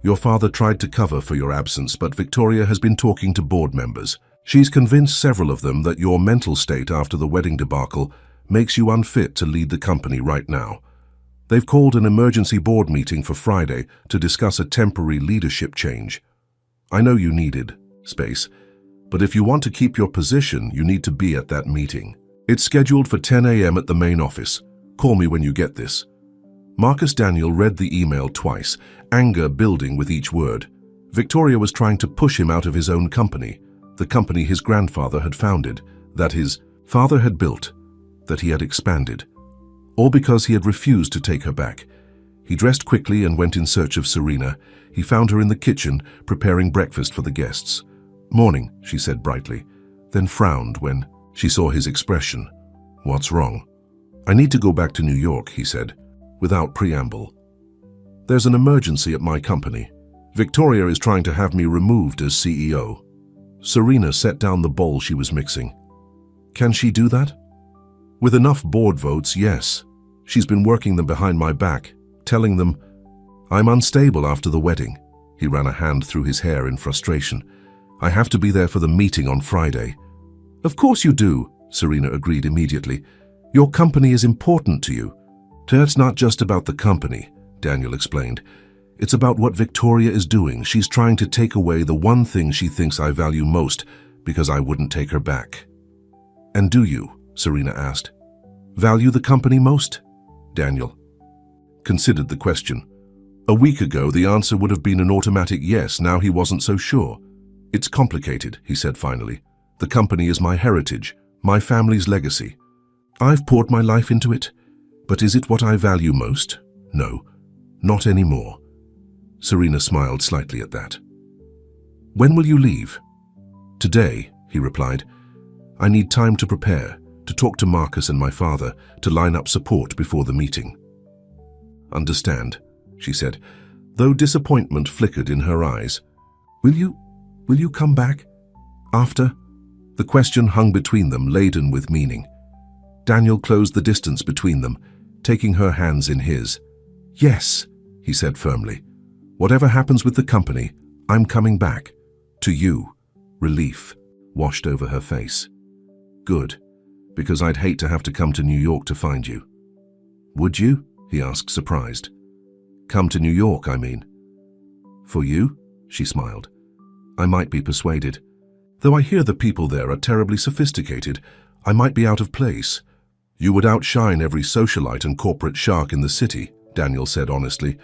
Your father tried to cover for your absence, but Victoria has been talking to board members. She's convinced several of them that your mental state after the wedding debacle makes you unfit to lead the company right now. They've called an emergency board meeting for Friday to discuss a temporary leadership change. I know you needed space, but if you want to keep your position, you need to be at that meeting. It's scheduled for 10 a.m. at the main office. Call me when you get this. Marcus Daniel read the email twice, anger building with each word. Victoria was trying to push him out of his own company, the company his grandfather had founded, that his father had built, that he had expanded. All because he had refused to take her back. He dressed quickly and went in search of Serena. He found her in the kitchen, preparing breakfast for the guests. "Morning," she said brightly, then frowned when she saw his expression. "What's wrong?" "I need to go back to New York," he said, without preamble. "There's an emergency at my company. Victoria is trying to have me removed as CEO." Serena set down the bowl she was mixing. "Can she do that?" "With enough board votes, yes. She's been working them behind my back, telling them I'm unstable after the wedding." He ran a hand through his hair in frustration. "I have to be there for the meeting on Friday." "Of course you do," Serena agreed immediately. "Your company is important to you." "It's not just about the company," Daniel explained. "It's about what Victoria is doing. She's trying to take away the one thing she thinks I value most because I wouldn't take her back." "And do you?" Serena asked. "Value the company most?" Daniel considered the question. A week ago, the answer would have been an automatic yes. Now he wasn't so sure. "It's complicated," he said finally. "The company is my heritage, my family's legacy. I've poured my life into it. But is it what I value most? No, not anymore." Serena smiled slightly at that. "When will you leave?" "Today," he replied. "I need time to prepare, to talk to Marcus and my father, to line up support before the meeting." "Understand," she said, though disappointment flickered in her eyes. Will you come back? After?" The question hung between them, laden with meaning. Daniel closed the distance between them, taking her hands in his. "Yes," he said firmly. "Whatever happens with the company, I'm coming back. To you." Relief washed over her face. "Good, because I'd hate to have to come to New York to find you." "Would you?" he asked, surprised. "Come to New York, I mean." "For you?" she smiled. "I might be persuaded. Though I hear the people there are terribly sophisticated, I might be out of place." "You would outshine every socialite and corporate shark in the city," Daniel said honestly.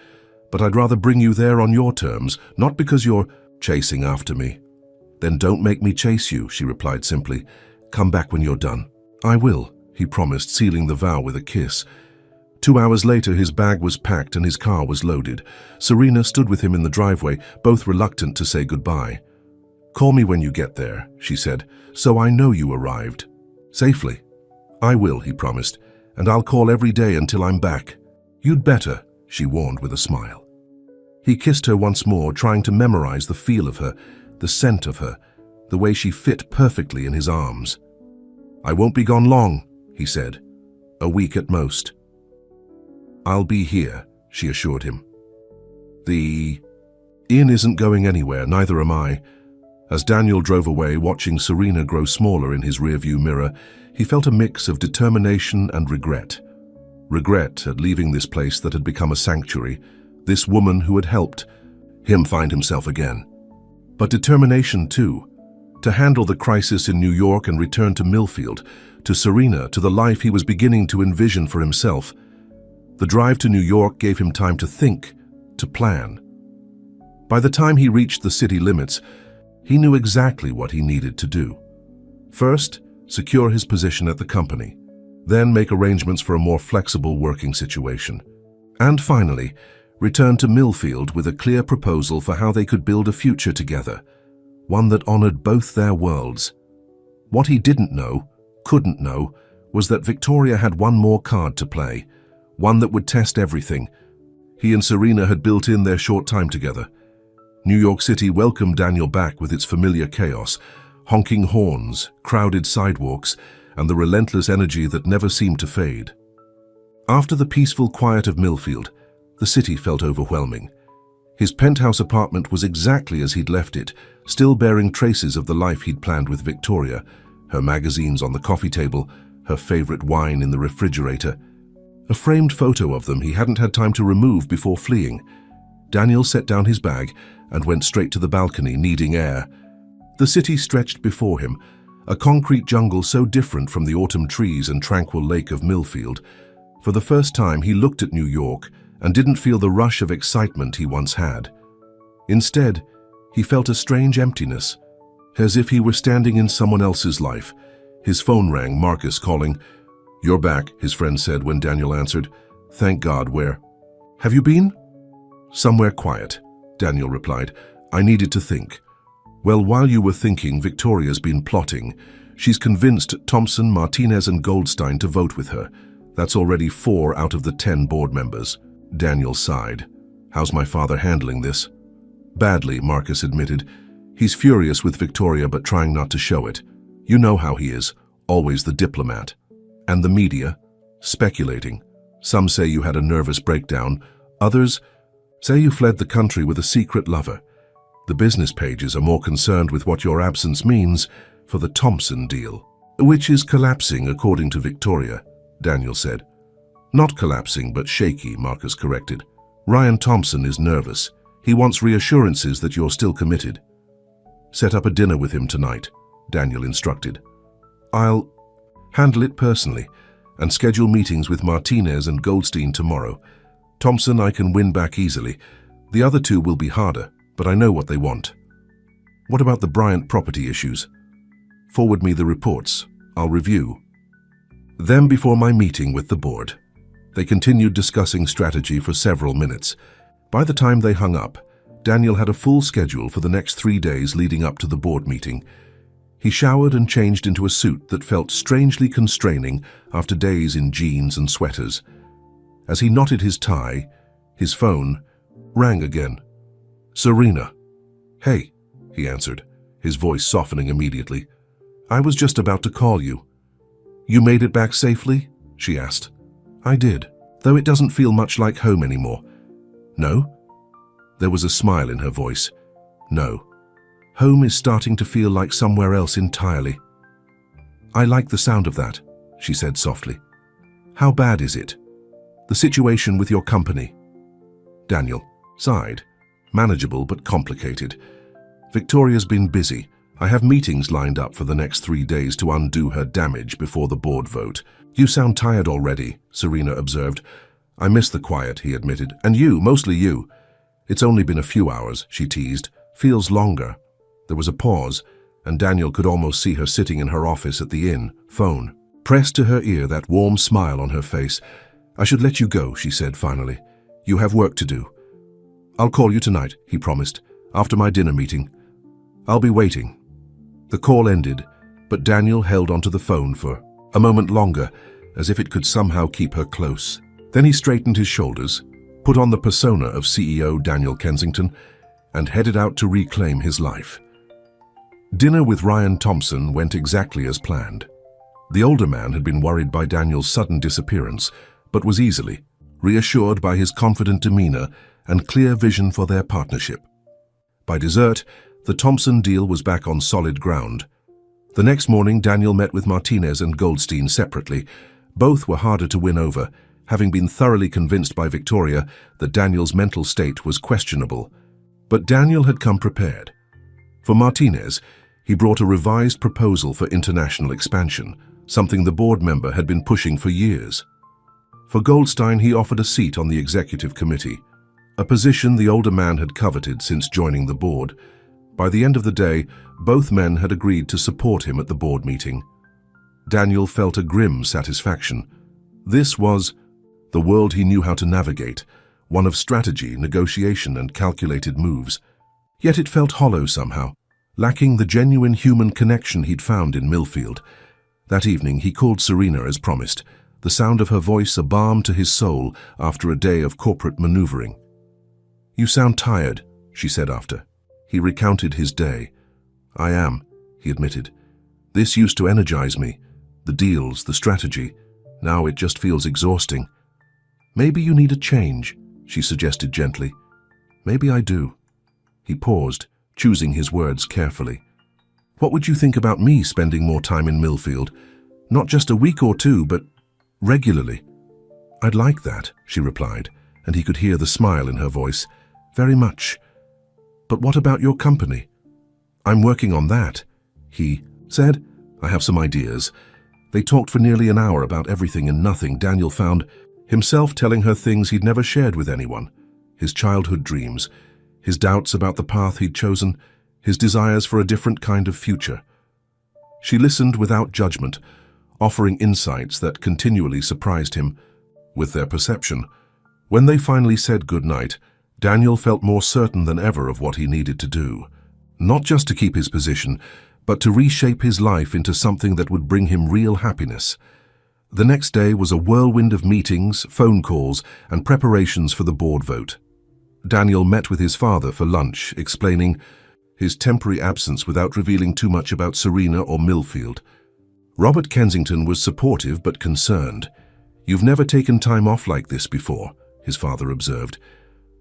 "But I'd rather bring you there on your terms, not because you're chasing after me." "Then don't make me chase you," she replied simply. "Come back when you're done." "I will," he promised, sealing the vow with a kiss. 2 hours later, his bag was packed and his car was loaded. Serena stood with him in the driveway, both reluctant to say goodbye. "Call me when you get there," she said, "so I know you arrived. Safely." "I will," he promised, "and I'll call every day until I'm back." "You'd better," she warned with a smile. He kissed her once more, trying to memorize the feel of her, the scent of her, the way she fit perfectly in his arms. "I won't be gone long," he said. "A week at most." "I'll be here," she assured him. "The inn isn't going anywhere, neither am I." As Daniel drove away, watching Serena grow smaller in his rearview mirror, he felt a mix of determination and regret. Regret at leaving this place that had become a sanctuary, this woman who had helped him find himself again. But determination, too, to handle the crisis in New York and return to Millfield, to Serena, to the life he was beginning to envision for himself. The drive to New York gave him time to think, to plan. By the time he reached the city limits, he knew exactly what he needed to do. First, secure his position at the company, then make arrangements for a more flexible working situation. And finally, return to Millfield with a clear proposal for how they could build a future together, one that honored both their worlds. What he didn't know, couldn't know, was that Victoria had one more card to play, one that would test everything. He and Serena had built in their short time together. New York City welcomed Daniel back with its familiar chaos, honking horns, crowded sidewalks, and the relentless energy that never seemed to fade. After the peaceful quiet of Millfield, the city felt overwhelming. His penthouse apartment was exactly as he'd left it, still bearing traces of the life he'd planned with Victoria, her magazines on the coffee table, her favorite wine in the refrigerator. A framed photo of them he hadn't had time to remove before fleeing. Daniel set down his bag and went straight to the balcony, needing air. The city stretched before him, a concrete jungle so different from the autumn trees and tranquil lake of Millfield. For the first time, he looked at New York and didn't feel the rush of excitement he once had. Instead, he felt a strange emptiness, as if he were standing in someone else's life. His phone rang, Marcus calling. "You're back," his friend said when Daniel answered. "Thank God, where?" "Have you been?" "Somewhere quiet," Daniel replied. "I needed to think." "Well, while you were thinking, Victoria's been plotting. She's convinced Thompson, Martinez and Goldstein to vote with her. That's already 4 out of the 10 board members." Daniel sighed. "How's my father handling this?" "Badly," Marcus admitted. "He's furious with Victoria but trying not to show it. You know how he is, always the diplomat. And the media? Speculating. Some say you had a nervous breakdown. Others say you fled the country with a secret lover. The business pages are more concerned with what your absence means for the Thompson deal, which is collapsing according to Victoria," Daniel said. "Not collapsing, but shaky," Marcus corrected. "Ryan Thompson is nervous. He wants reassurances that you're still committed." "Set up a dinner with him tonight," Daniel instructed. "I'll handle it personally and schedule meetings with Martinez and Goldstein tomorrow. Thompson I can win back easily. The other 2 will be harder, but I know what they want." "What about the Bryant property issues?" "Forward me the reports. I'll review." Then before my meeting with the board. They continued discussing strategy for several minutes. By the time they hung up, Daniel had a full schedule for the next 3 days leading up to the board meeting. He showered and changed into a suit that felt strangely constraining after days in jeans and sweaters. As he knotted his tie, his phone rang again. "Serena." "Hey," he answered, his voice softening immediately. "I was just about to call you." "You made it back safely?" she asked. "I did, though it doesn't feel much like home anymore." "No?" There was a smile in her voice. "No. Home is starting to feel like somewhere else entirely." "I like the sound of that," she said softly. "How bad is it? The situation with your company?" Daniel sighed. "Manageable but complicated. Victoria's been busy. I have meetings lined up for the next 3 days to undo her damage before the board vote." "You sound tired already," Serena observed. "I miss the quiet," he admitted. "And you, mostly you." "It's only been a few hours," she teased. "Feels longer." There was a pause, and Daniel could almost see her sitting in her office at the inn, phone pressed to her ear, that warm smile on her face. "I should let you go," she said finally. "You have work to do." "I'll call you tonight," he promised, "after my dinner meeting. I'll be waiting." The call ended, but Daniel held onto the phone for a moment longer, as if it could somehow keep her close. Then he straightened his shoulders, put on the persona of CEO Daniel Kensington, and headed out to reclaim his life. Dinner with Ryan Thompson went exactly as planned. The older man had been worried by Daniel's sudden disappearance, but was easily reassured by his confident demeanor and clear vision for their partnership. By dessert, the Thompson deal was back on solid ground. The next morning, Daniel met with Martinez and Goldstein separately. Both were harder to win over, having been thoroughly convinced by Victoria that Daniel's mental state was questionable. But Daniel had come prepared. For Martinez, he brought a revised proposal for international expansion, something the board member had been pushing for years. For Goldstein, he offered a seat on the executive committee, a position the older man had coveted since joining the board. By the end of the day, both men had agreed to support him at the board meeting. Daniel felt a grim satisfaction. This was the world he knew how to navigate, one of strategy, negotiation, and calculated moves. Yet it felt hollow somehow, lacking the genuine human connection he'd found in Millfield. That evening, he called Serena as promised, the sound of her voice a balm to his soul after a day of corporate maneuvering. "You sound tired," she said after. He recounted his day. "I am," he admitted. "This used to energize me. The deals, the strategy. Now it just feels exhausting." "Maybe you need a change," she suggested gently. Maybe I do. He paused, choosing his words carefully. What would you think about me spending more time in Millfield? Not just a week or two, but regularly. I'd like that, she replied, and he could hear the smile in her voice. Very much. But what about your company? I'm working on that, he said. I have some ideas. They talked for nearly an hour about everything and nothing. Daniel found himself telling her things he'd never shared with anyone. His childhood dreams, his doubts about the path he'd chosen, his desires for a different kind of future. She listened without judgment, offering insights that continually surprised him with their perception. When they finally said goodnight, Daniel felt more certain than ever of what he needed to do. Not just to keep his position, but to reshape his life into something that would bring him real happiness. The next day was a whirlwind of meetings, phone calls, and preparations for the board vote. Daniel met with his father for lunch, explaining his temporary absence without revealing too much about Serena or Millfield. Robert Kensington was supportive but concerned. You've never taken time off like this before, his father observed.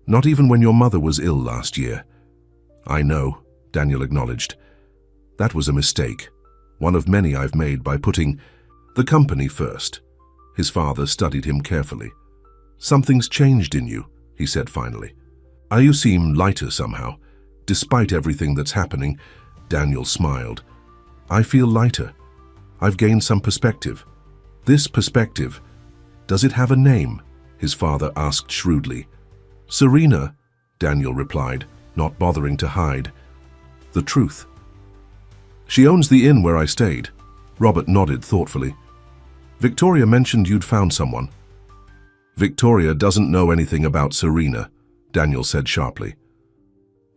Not even when your mother was ill last year. I know, Daniel acknowledged. That was a mistake, one of many I've made by putting the company first. His father studied him carefully. Something's changed in you, he said finally. You seem lighter somehow. Despite everything that's happening, Daniel smiled. I feel lighter. I've gained some perspective. This perspective, does it have a name? His father asked shrewdly. Serena, Daniel replied, not bothering to hide the truth. She owns the inn where I stayed. Robert nodded thoughtfully. Victoria mentioned you'd found someone. Victoria doesn't know anything about Serena, Daniel said sharply.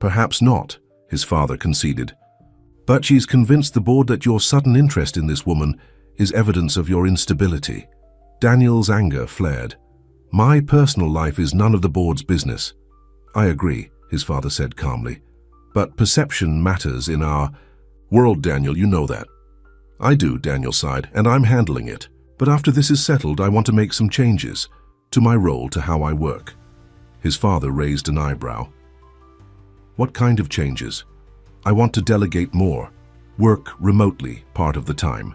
Perhaps not, his father conceded. But she's convinced the board that your sudden interest in this woman is evidence of your instability. Daniel's anger flared. My personal life is none of the board's business. I agree, his father said calmly. But perception matters in our world, Daniel, you know that. I do, Daniel sighed, and I'm handling it. But after this is settled, I want to make some changes to my role, to how I work. His father raised an eyebrow. What kind of changes? I want to delegate more, work remotely part of the time,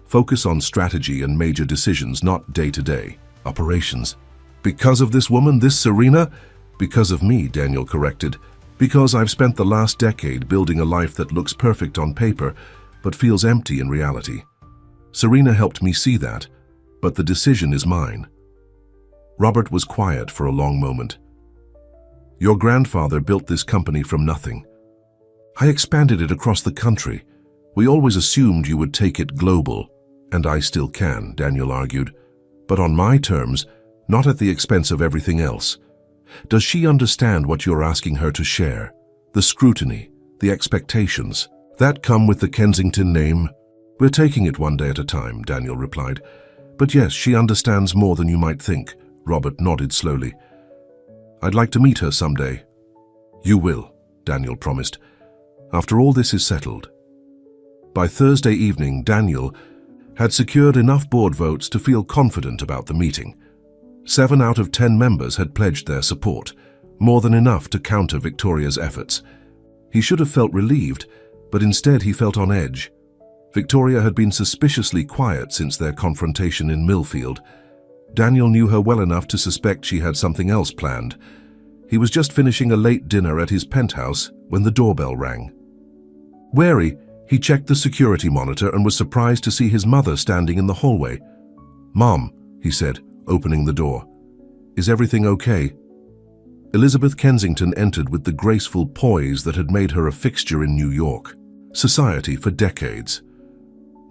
focus on strategy and major decisions, not day-to-day operations. Because of this woman, this Serena? Because of me, Daniel corrected. Because I've spent the last decade building a life that looks perfect on paper, but feels empty in reality. Serena helped me see that, but the decision is mine. Robert was quiet for a long moment. Your grandfather built this company from nothing. I expanded it across the country. We always assumed you would take it global, and I still can, Daniel argued. But on my terms, not at the expense of everything else. Does she understand what you're asking her to share? The scrutiny, the expectations, that come with the Kensington name? We're taking it one day at a time, Daniel replied. But yes, she understands more than you might think, Robert nodded slowly. I'd like to meet her someday. You will, Daniel promised. After all this is settled. By Thursday evening, Daniel had secured enough board votes to feel confident about the meeting. 7 out of 10 members had pledged their support, more than enough to counter Victoria's efforts. He should have felt relieved, but instead he felt on edge. Victoria had been suspiciously quiet since their confrontation in Millfield. Daniel knew her well enough to suspect she had something else planned. He was just finishing a late dinner at his penthouse when the doorbell rang. Wary, he checked the security monitor and was surprised to see his mother standing in the hallway. Mom, he said, opening the door. Is everything okay? Elizabeth Kensington entered with the graceful poise that had made her a fixture in New York society for decades.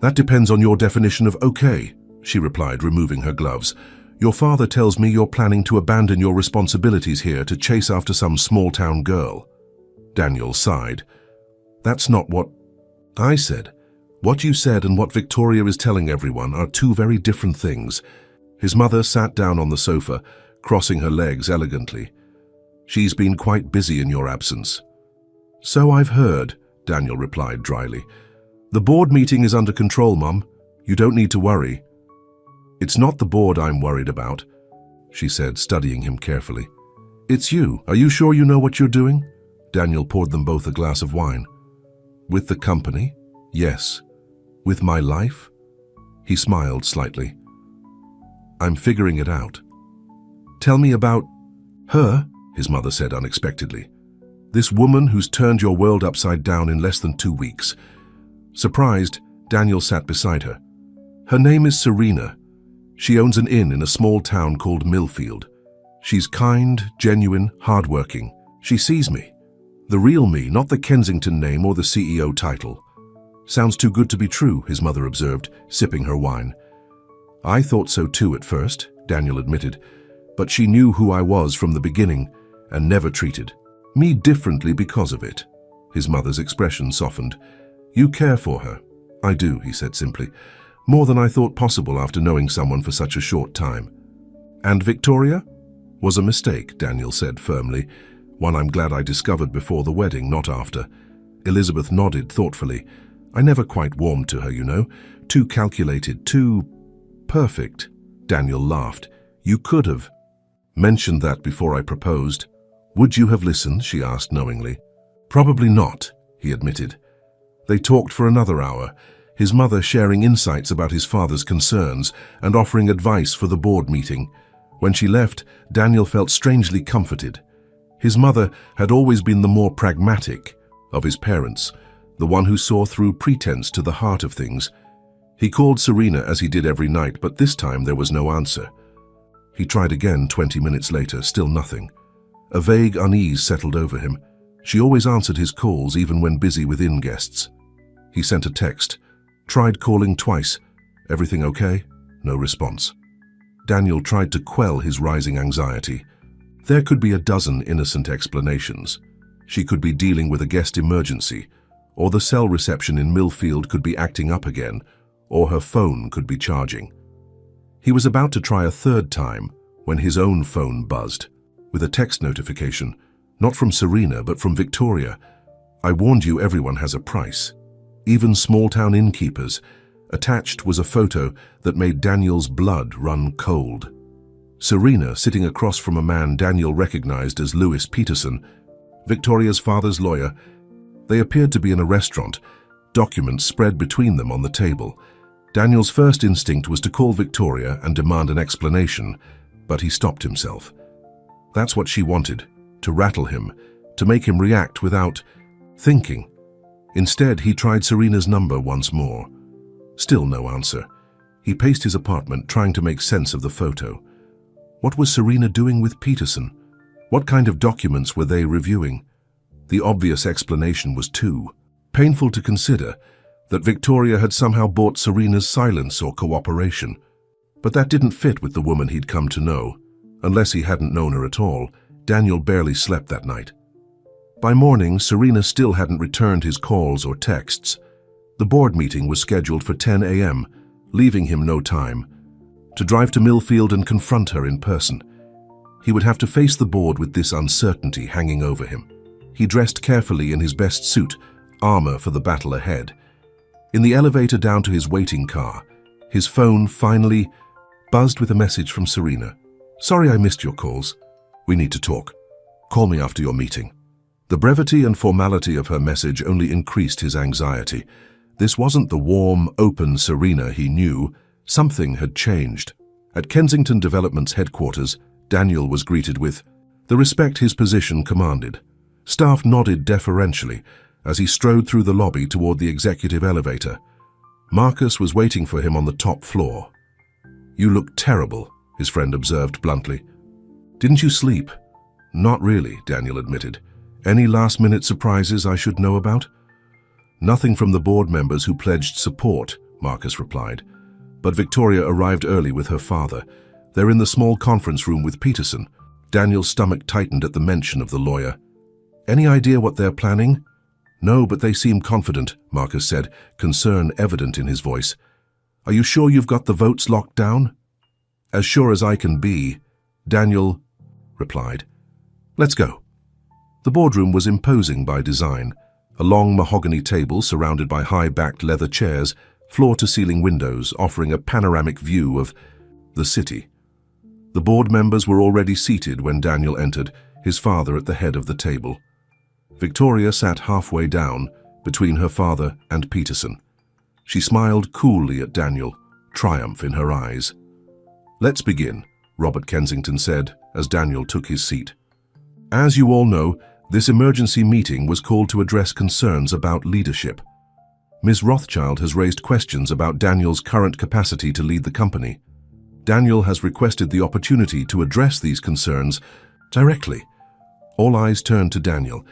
That depends on your definition of okay, she replied, removing her gloves. Your father tells me you're planning to abandon your responsibilities here to chase after some small-town girl. Daniel sighed. That's not what I said. What you said and what Victoria is telling everyone are two very different things. His mother sat down on the sofa, crossing her legs elegantly. She's been quite busy in your absence. So I've heard, Daniel replied dryly. The board meeting is under control, Mum. You don't need to worry. It's not the board I'm worried about, she said, studying him carefully. "It's you. Are you sure you know what you're doing?" Daniel poured them both a glass of wine. "With the company? Yes. With my life?" He smiled slightly. "I'm figuring it out." "Tell me about her," his mother said unexpectedly. "This woman who's turned your world upside down in less than 2 weeks." Surprised, Daniel sat beside her. "Her name is Serena. She owns an inn in a small town called Millfield. She's kind, genuine, hardworking. She sees me. The real me, not the Kensington name or the CEO title." "Sounds too good to be true," his mother observed, sipping her wine. "I thought so too at first," Daniel admitted, "but she knew who I was from the beginning and never treated me differently because of it." His mother's expression softened. "You care for her." "I do," he said simply. "More than I thought possible after knowing someone for such a short time." "And Victoria?" "Was a mistake," Daniel said firmly. "One I'm glad I discovered before the wedding, not after." Elizabeth nodded thoughtfully. "I never quite warmed to her, you know. Too calculated, too perfect." Daniel laughed. "You could have mentioned that before I proposed." "Would you have listened?" she asked knowingly. "Probably not," he admitted. They talked for another hour, his mother sharing insights about his father's concerns and offering advice for the board meeting. When she left, Daniel felt strangely comforted. His mother had always been the more pragmatic of his parents, the one who saw through pretense to the heart of things. He called Serena as he did every night, but this time there was no answer. He tried again 20 minutes later, still nothing. A vague unease settled over him. She always answered his calls, even when busy with inn guests. He sent a text. Tried calling twice. "Everything okay?" No response. Daniel tried to quell his rising anxiety. There could be a dozen innocent explanations. She could be dealing with a guest emergency, or the cell reception in Millfield could be acting up again, or her phone could be charging. He was about to try a third time when his own phone buzzed, with a text notification, not from Serena but from Victoria. "I warned you, everyone has a price. Even small-town innkeepers." Attached was a photo that made Daniel's blood run cold. Serena sitting across from a man Daniel recognized as Lewis Peterson, Victoria's father's lawyer. They appeared to be in a restaurant, documents spread between them on the table. Daniel's first instinct was to call Victoria and demand an explanation, but he stopped himself. That's what she wanted, to rattle him, to make him react without thinking. Instead, he tried Serena's number once more. Still no answer. He paced his apartment, trying to make sense of the photo. What was Serena doing with Peterson? What kind of documents were they reviewing? The obvious explanation was too painful to consider, that Victoria had somehow bought Serena's silence or cooperation. But that didn't fit with the woman he'd come to know. Unless he hadn't known her at all, Daniel barely slept that night. By morning, Serena still hadn't returned his calls or texts. The board meeting was scheduled for 10 a.m., leaving him no time to drive to Millfield and confront her in person. He would have to face the board with this uncertainty hanging over him. He dressed carefully in his best suit, armor for the battle ahead. In the elevator down to his waiting car, his phone finally buzzed with a message from Serena. "Sorry I missed your calls. We need to talk. Call me after your meeting." The brevity and formality of her message only increased his anxiety. This wasn't the warm, open Serena he knew. Something had changed. At Kensington Development's headquarters, Daniel was greeted with the respect his position commanded. Staff nodded deferentially as he strode through the lobby toward the executive elevator. Marcus was waiting for him on the top floor. "You look terrible," his friend observed bluntly. "Didn't you sleep?" "Not really," Daniel admitted. "Any last-minute surprises I should know about?" "Nothing from the board members who pledged support," Marcus replied. But Victoria arrived early with her father. They're in the small conference room with Peterson. Daniel's stomach tightened at the mention of the lawyer. "Any idea what they're planning?" "No, but they seem confident," Marcus said, concern evident in his voice. "Are you sure you've got the votes locked down?" "As sure as I can be," Daniel replied. "Let's go." The boardroom was imposing by design. A long mahogany table surrounded by high-backed leather chairs, floor-to-ceiling windows offering a panoramic view of the city. The board members were already seated when Daniel entered, his father at the head of the table. Victoria sat halfway down, between her father and Peterson. She smiled coolly at Daniel, triumph in her eyes. "Let's begin," Robert Kensington said as Daniel took his seat. "As you all know, this emergency meeting was called to address concerns about leadership. Ms. Rothschild has raised questions about Daniel's current capacity to lead the company. Daniel has requested the opportunity to address these concerns directly." All eyes turned to Daniel.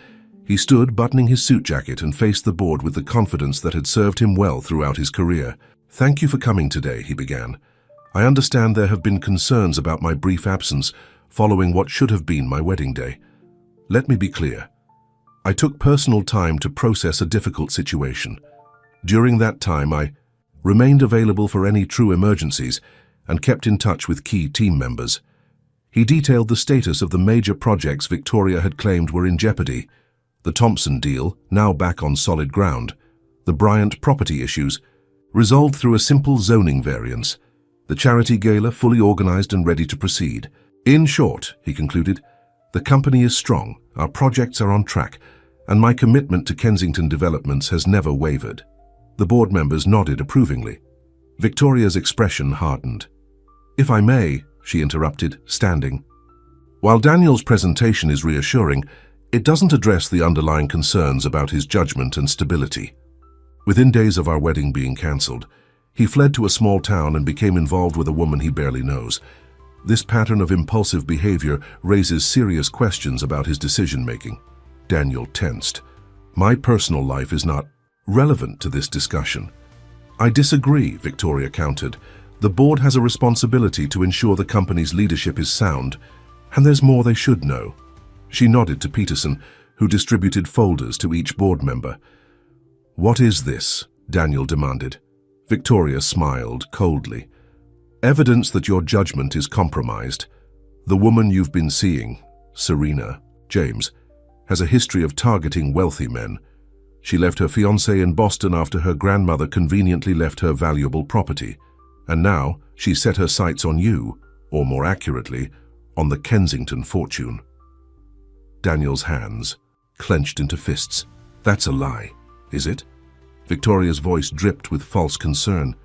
He stood buttoning his suit jacket and faced the board with the confidence that had served him well throughout his career. "Thank you for coming today," he began. "I understand there have been concerns about my brief absence following what should have been my wedding day. Let me be clear. I took personal time to process a difficult situation. During that time, I remained available for any true emergencies and kept in touch with key team members." He detailed the status of the major projects Victoria had claimed were in jeopardy: the Thompson deal, now back on solid ground; the Bryant property issues, resolved through a simple zoning variance; the charity gala, fully organized and ready to proceed. "In short," he concluded, "the company is strong, our projects are on track, and my commitment to Kensington developments has never wavered." The board members nodded approvingly. Victoria's expression hardened. "If I may," she interrupted, standing. "While Daniel's presentation is reassuring, it doesn't address the underlying concerns about his judgment and stability. Within days of our wedding being cancelled, he fled to a small town and became involved with a woman he barely knows. This pattern of impulsive behavior raises serious questions about his decision-making." Daniel tensed. "My personal life is not relevant to this discussion." "I disagree," Victoria countered. "The board has a responsibility to ensure the company's leadership is sound, and there's more they should know." She nodded to Peterson, who distributed folders to each board member. "What is this?" Daniel demanded. Victoria smiled coldly. "Evidence that your judgment is compromised. The woman you've been seeing, Serena James, has a history of targeting wealthy men. She left her fiancé in Boston after her grandmother conveniently left her valuable property. And now she's set her sights on you, or more accurately, on the Kensington fortune." Daniel's hands clenched into fists. "That's a lie, is it?" Victoria's voice dripped with false concern.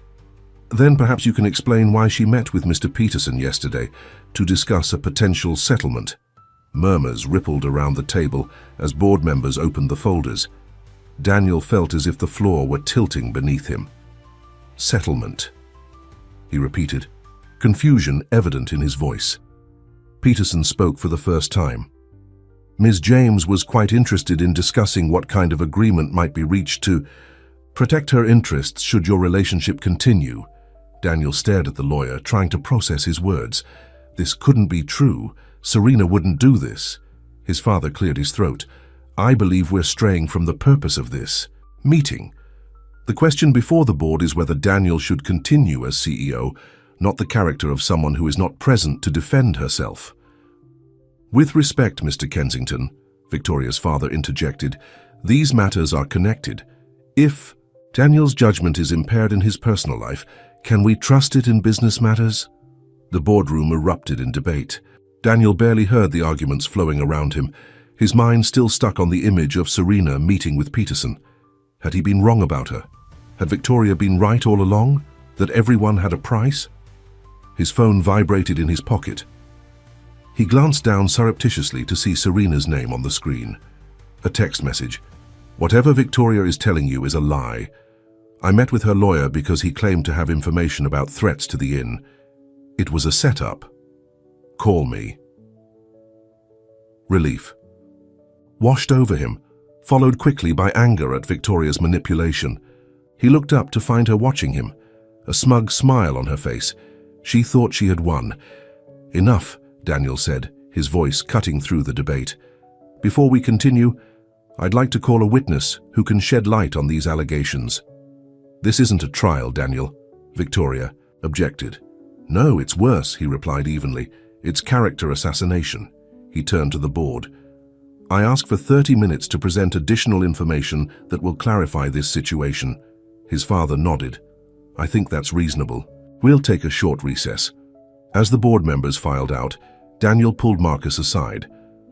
"Then perhaps you can explain why she met with Mr. Peterson yesterday to discuss a potential settlement." Murmurs rippled around the table as board members opened the folders. Daniel felt as if the floor were tilting beneath him. "Settlement," he repeated, confusion evident in his voice. Peterson spoke for the first time. "Ms. James was quite interested in discussing what kind of agreement might be reached to protect her interests should your relationship continue." Daniel stared at the lawyer, trying to process his words. This couldn't be true. Serena wouldn't do this. His father cleared his throat. "I believe we're straying from the purpose of this meeting. The question before the board is whether Daniel should continue as CEO, not the character of someone who is not present to defend herself." "With respect, Mr. Kensington," Victoria's father interjected, "these matters are connected. If Daniel's judgment is impaired in his personal life, can we trust it in business matters?" The boardroom erupted in debate. Daniel barely heard the arguments flowing around him, his mind still stuck on the image of Serena meeting with Peterson. Had he been wrong about her? Had Victoria been right all along? That everyone had a price? His phone vibrated in his pocket. He glanced down surreptitiously to see Serena's name on the screen. A text message. "Whatever Victoria is telling you is a lie. I met with her lawyer because he claimed to have information about threats to the inn. It was a setup. Call me." Relief washed over him, followed quickly by anger at Victoria's manipulation. He looked up to find her watching him, a smug smile on her face. She thought she had won. "Enough," Daniel said, his voice cutting through the debate. "Before we continue, I'd like to call a witness who can shed light on these allegations." "This isn't a trial, Daniel," Victoria objected. "No, it's worse," he replied evenly. "It's character assassination." He turned to the board. "I ask for 30 minutes to present additional information that will clarify this situation." His father nodded. "I think that's reasonable. We'll take a short recess." As the board members filed out, Daniel pulled Marcus aside.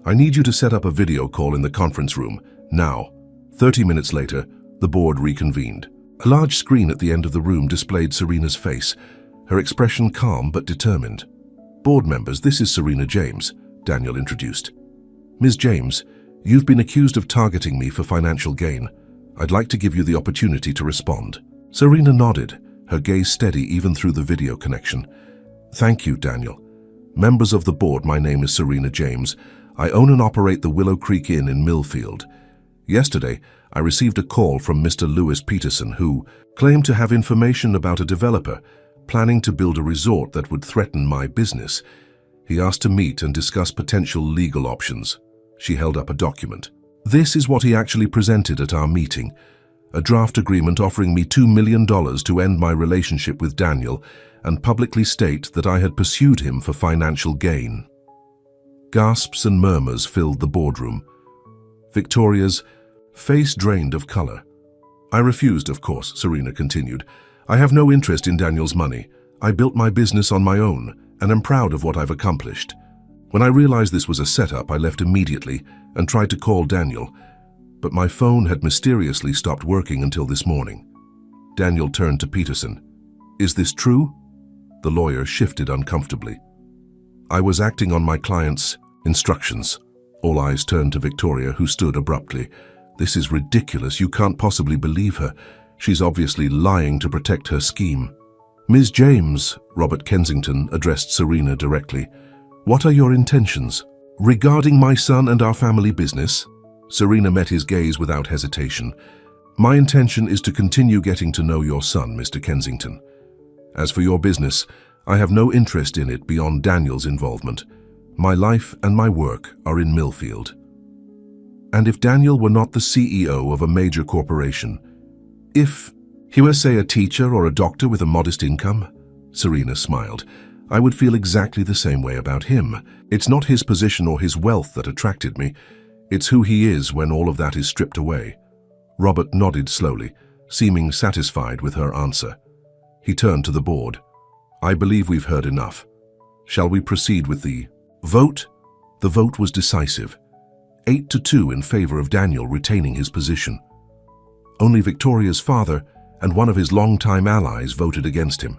I need you to set up a video call in the conference room, now. 30 minutes later, the board reconvened. A large screen at the end of the room displayed Serena's face, her expression calm but determined. "Board members, this is Serena James," Daniel introduced. "Ms. James, you've been accused of targeting me for financial gain. I'd like to give you the opportunity to respond." Serena nodded, her gaze steady even through the video connection. "Thank you, Daniel. Members of the board, my name is Serena James. I own and operate the Willow Creek Inn in Millfield. Yesterday, I received a call from Mr. Lewis Peterson, who claimed to have information about a developer planning to build a resort that would threaten my business. He asked to meet and discuss potential legal options." She held up a document. "This is what he actually presented at our meeting. A draft agreement offering me $2 million to end my relationship with Daniel and publicly state that I had pursued him for financial gain." Gasps and murmurs filled the boardroom. Victoria's face drained of color. "I refused, of course," Serena continued. "I have no interest in Daniel's money. I built my business on my own and am proud of what I've accomplished. When I realized this was a setup, I left immediately and tried to call Daniel, but my phone had mysteriously stopped working until this morning." Daniel turned to Peterson. "Is this true?" The lawyer shifted uncomfortably. "I was acting on my client's instructions." All eyes turned to Victoria, who stood abruptly. "This is ridiculous. You can't possibly believe her. She's obviously lying to protect her scheme." "Ms. James," Robert Kensington addressed Serena directly, "what are your intentions? Regarding my son and our family business?" Serena met his gaze without hesitation. "My intention is to continue getting to know your son, Mr. Kensington. As for your business, I have no interest in it beyond Daniel's involvement. My life and my work are in Millfield." "And if Daniel were not the CEO of a major corporation, if he were, say, a teacher or a doctor with a modest income?" Serena smiled. "I would feel exactly the same way about him. It's not his position or his wealth that attracted me. It's who he is when all of that is stripped away." Robert nodded slowly, seeming satisfied with her answer. He turned to the board. "I believe we've heard enough. Shall we proceed with the vote?" The vote was decisive. 8-2 in favor of Daniel retaining his position. Only Victoria's father and one of his longtime allies voted against him.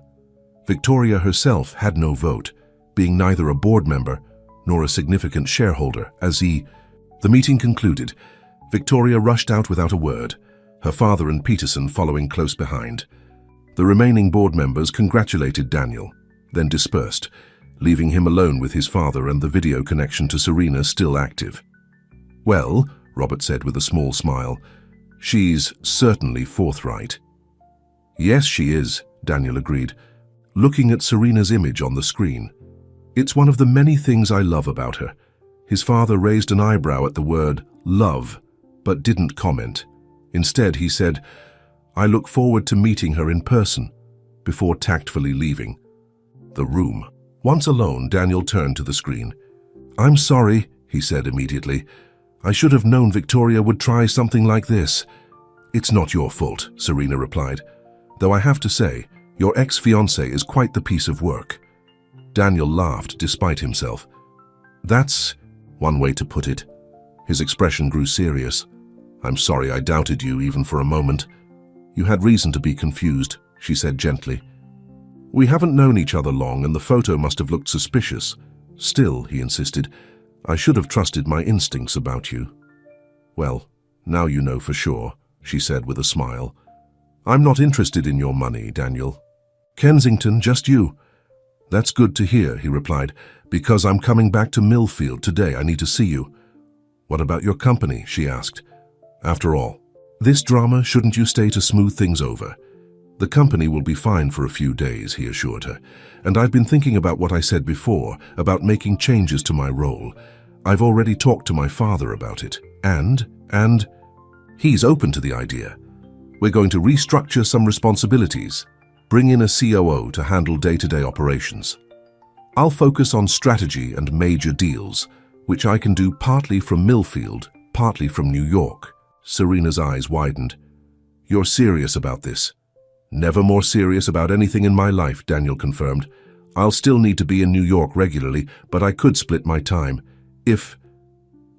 Victoria herself had no vote, being neither a board member nor a significant shareholder. The meeting concluded. Victoria rushed out without a word, her father and Peterson following close behind. The remaining board members congratulated Daniel, then dispersed, leaving him alone with his father and the video connection to Serena still active. "Well," Robert said with a small smile, "she's certainly forthright." "Yes, she is," Daniel agreed, looking at Serena's image on the screen. "It's one of the many things I love about her." His father raised an eyebrow at the word love, but didn't comment. Instead, he said, "I look forward to meeting her in person," before tactfully leaving the room. Once alone, Daniel turned to the screen. "I'm sorry," he said immediately. "I should have known Victoria would try something like this." "It's not your fault," Serena replied, "though I have to say, your ex-fiancé is quite the piece of work." Daniel laughed despite himself. "That's one way to put it." His expression grew serious. "I'm sorry I doubted you even for a moment." "You had reason to be confused," she said gently. "We haven't known each other long and the photo must have looked suspicious. Still," he insisted, "I should have trusted my instincts about you." "Well, now you know for sure," she said with a smile. "I'm not interested in your money, Daniel." "Kensington, just you." "That's good to hear," he replied. "Because I'm coming back to Millfield today, I need to see you." "What about your company?" she asked. "After all, this drama, shouldn't you stay to smooth things over?" "The company will be fine for a few days," he assured her. "And I've been thinking about what I said before, about making changes to my role. I've already talked to my father about it. And he's open to the idea. We're going to restructure some responsibilities, bring in a COO to handle day-to-day operations. I'll focus on strategy and major deals, which I can do partly from Millfield, partly from New York." Serena's eyes widened. "You're serious about this?" "Never more serious about anything in my life," Daniel confirmed. "I'll still need to be in New York regularly, but I could split my time. If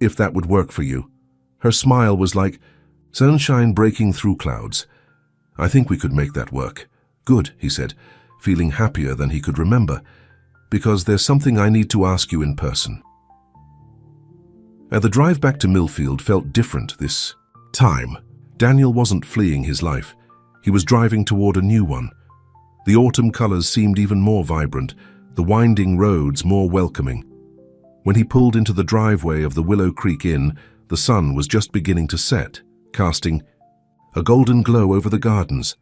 if that would work for you." Her smile was like sunshine breaking through clouds. "I think we could make that work." "Good," he said, feeling happier than he could remember, "because there's something I need to ask you in person." The drive back to Millfield felt different this time. Daniel wasn't fleeing his life. He was driving toward a new one. The autumn colors seemed even more vibrant, the winding roads more welcoming. When he pulled into the driveway of the Willow Creek Inn, the sun was just beginning to set, casting a golden glow over the gardens.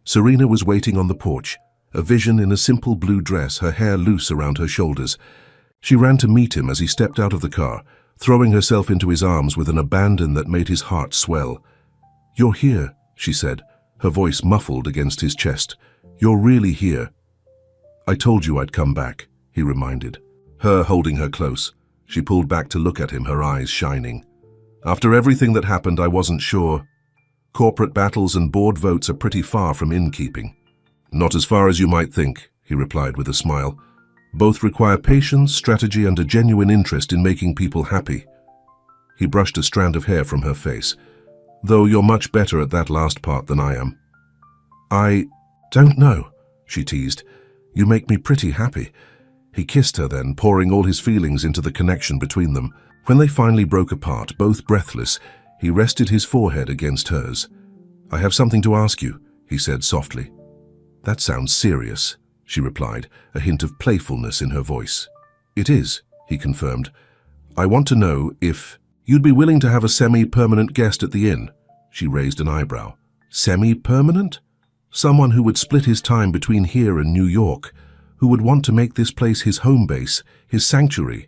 Serena was waiting on the porch, a vision in a simple blue dress, her hair loose around her shoulders. She ran to meet him as he stepped out of the car, throwing herself into his arms with an abandon that made his heart swell. "You're here," she said, her voice muffled against his chest. "You're really here." "I told you I'd come back," he reminded, her holding her close. She pulled back to look at him, her eyes shining. "After everything that happened, I wasn't sure. Corporate battles and board votes are pretty far from innkeeping." "Not as far as you might think," he replied with a smile. "Both require patience, strategy, and a genuine interest in making people happy." He brushed a strand of hair from her face. "Though you're much better at that last part than I am." "I don't know," she teased. "You make me pretty happy." He kissed her then, pouring all his feelings into the connection between them. When they finally broke apart, both breathless, he rested his forehead against hers. "I have something to ask you," he said softly. "That sounds serious," she replied, a hint of playfulness in her voice. "It is," he confirmed. "I want to know if you'd be willing to have a semi-permanent guest at the inn." She raised an eyebrow. "Semi-permanent? Someone who would split his time between here and New York, who would want to make this place his home base, his sanctuary."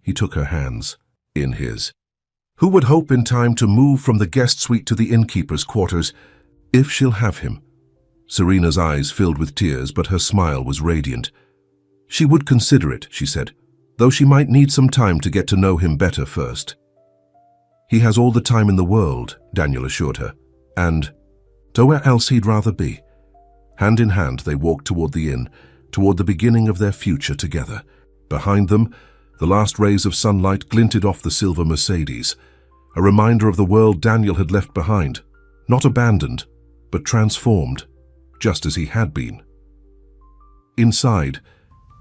He took her hands in his. "Who would hope in time to move from the guest suite to the innkeeper's quarters, if she'll have him." Serena's eyes filled with tears, but her smile was radiant. "She would consider it," she said, "though she might need some time to get to know him better first." "He has all the time in the world," Daniel assured her, "and where else he'd rather be." Hand in hand, they walked toward the inn, toward the beginning of their future together. Behind them, the last rays of sunlight glinted off the silver Mercedes, a reminder of the world Daniel had left behind, not abandoned, but transformed, just as he had been. Inside,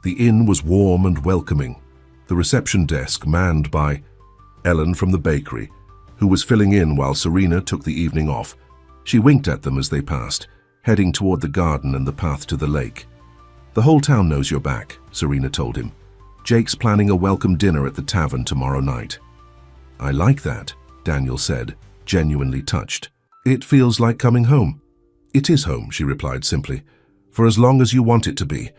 the inn was warm and welcoming, the reception desk manned by Ellen from the bakery, who was filling in while Serena took the evening off. She winked at them as they passed, heading toward the garden and the path to the lake. "The whole town knows you're back," Serena told him. "Jake's planning a welcome dinner at the tavern tomorrow night." "I like that," Daniel said, genuinely touched. "It feels like coming home." "It is home," she replied simply, "for as long as you want it to be."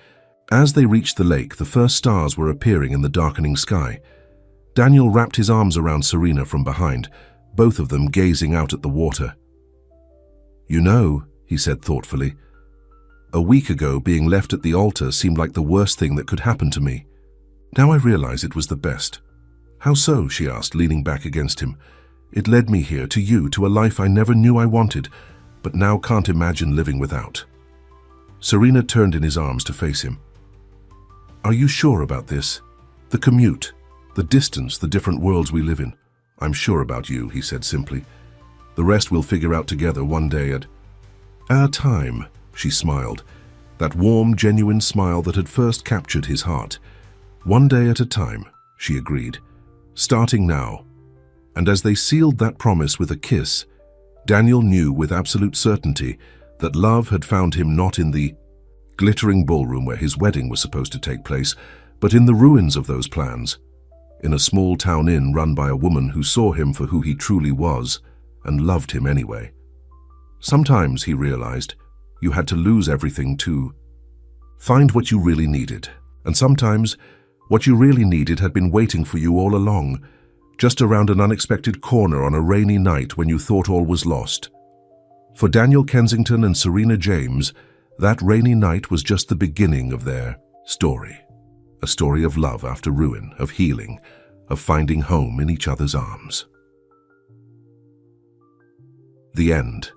As they reached the lake, the first stars were appearing in the darkening sky. Daniel wrapped his arms around Serena from behind, both of them gazing out at the water. "You know," he said thoughtfully, "a week ago being left at the altar seemed like the worst thing that could happen to me. Now I realize it was the best." "How so?" she asked, leaning back against him. "It led me here, to you, to a life I never knew I wanted, but now can't imagine living without." Serena turned in his arms to face him. "Are you sure about this? The commute, the distance, the different worlds we live in." "I'm sure about you," he said simply. "The rest we'll figure out together one day at a time," she smiled, that warm, genuine smile that had first captured his heart. "One day at a time," she agreed, "starting now." And as they sealed that promise with a kiss, Daniel knew with absolute certainty that love had found him not in the glittering ballroom where his wedding was supposed to take place, but in the ruins of those plans, in a small town inn run by a woman who saw him for who he truly was and loved him anyway. Sometimes, he realized, you had to lose everything to find what you really needed, and sometimes what you really needed had been waiting for you all along, just around an unexpected corner on a rainy night when you thought all was lost. For Daniel Kensington and Serena James, that rainy night was just the beginning of their story. A story of love after ruin, of healing, of finding home in each other's arms. The end.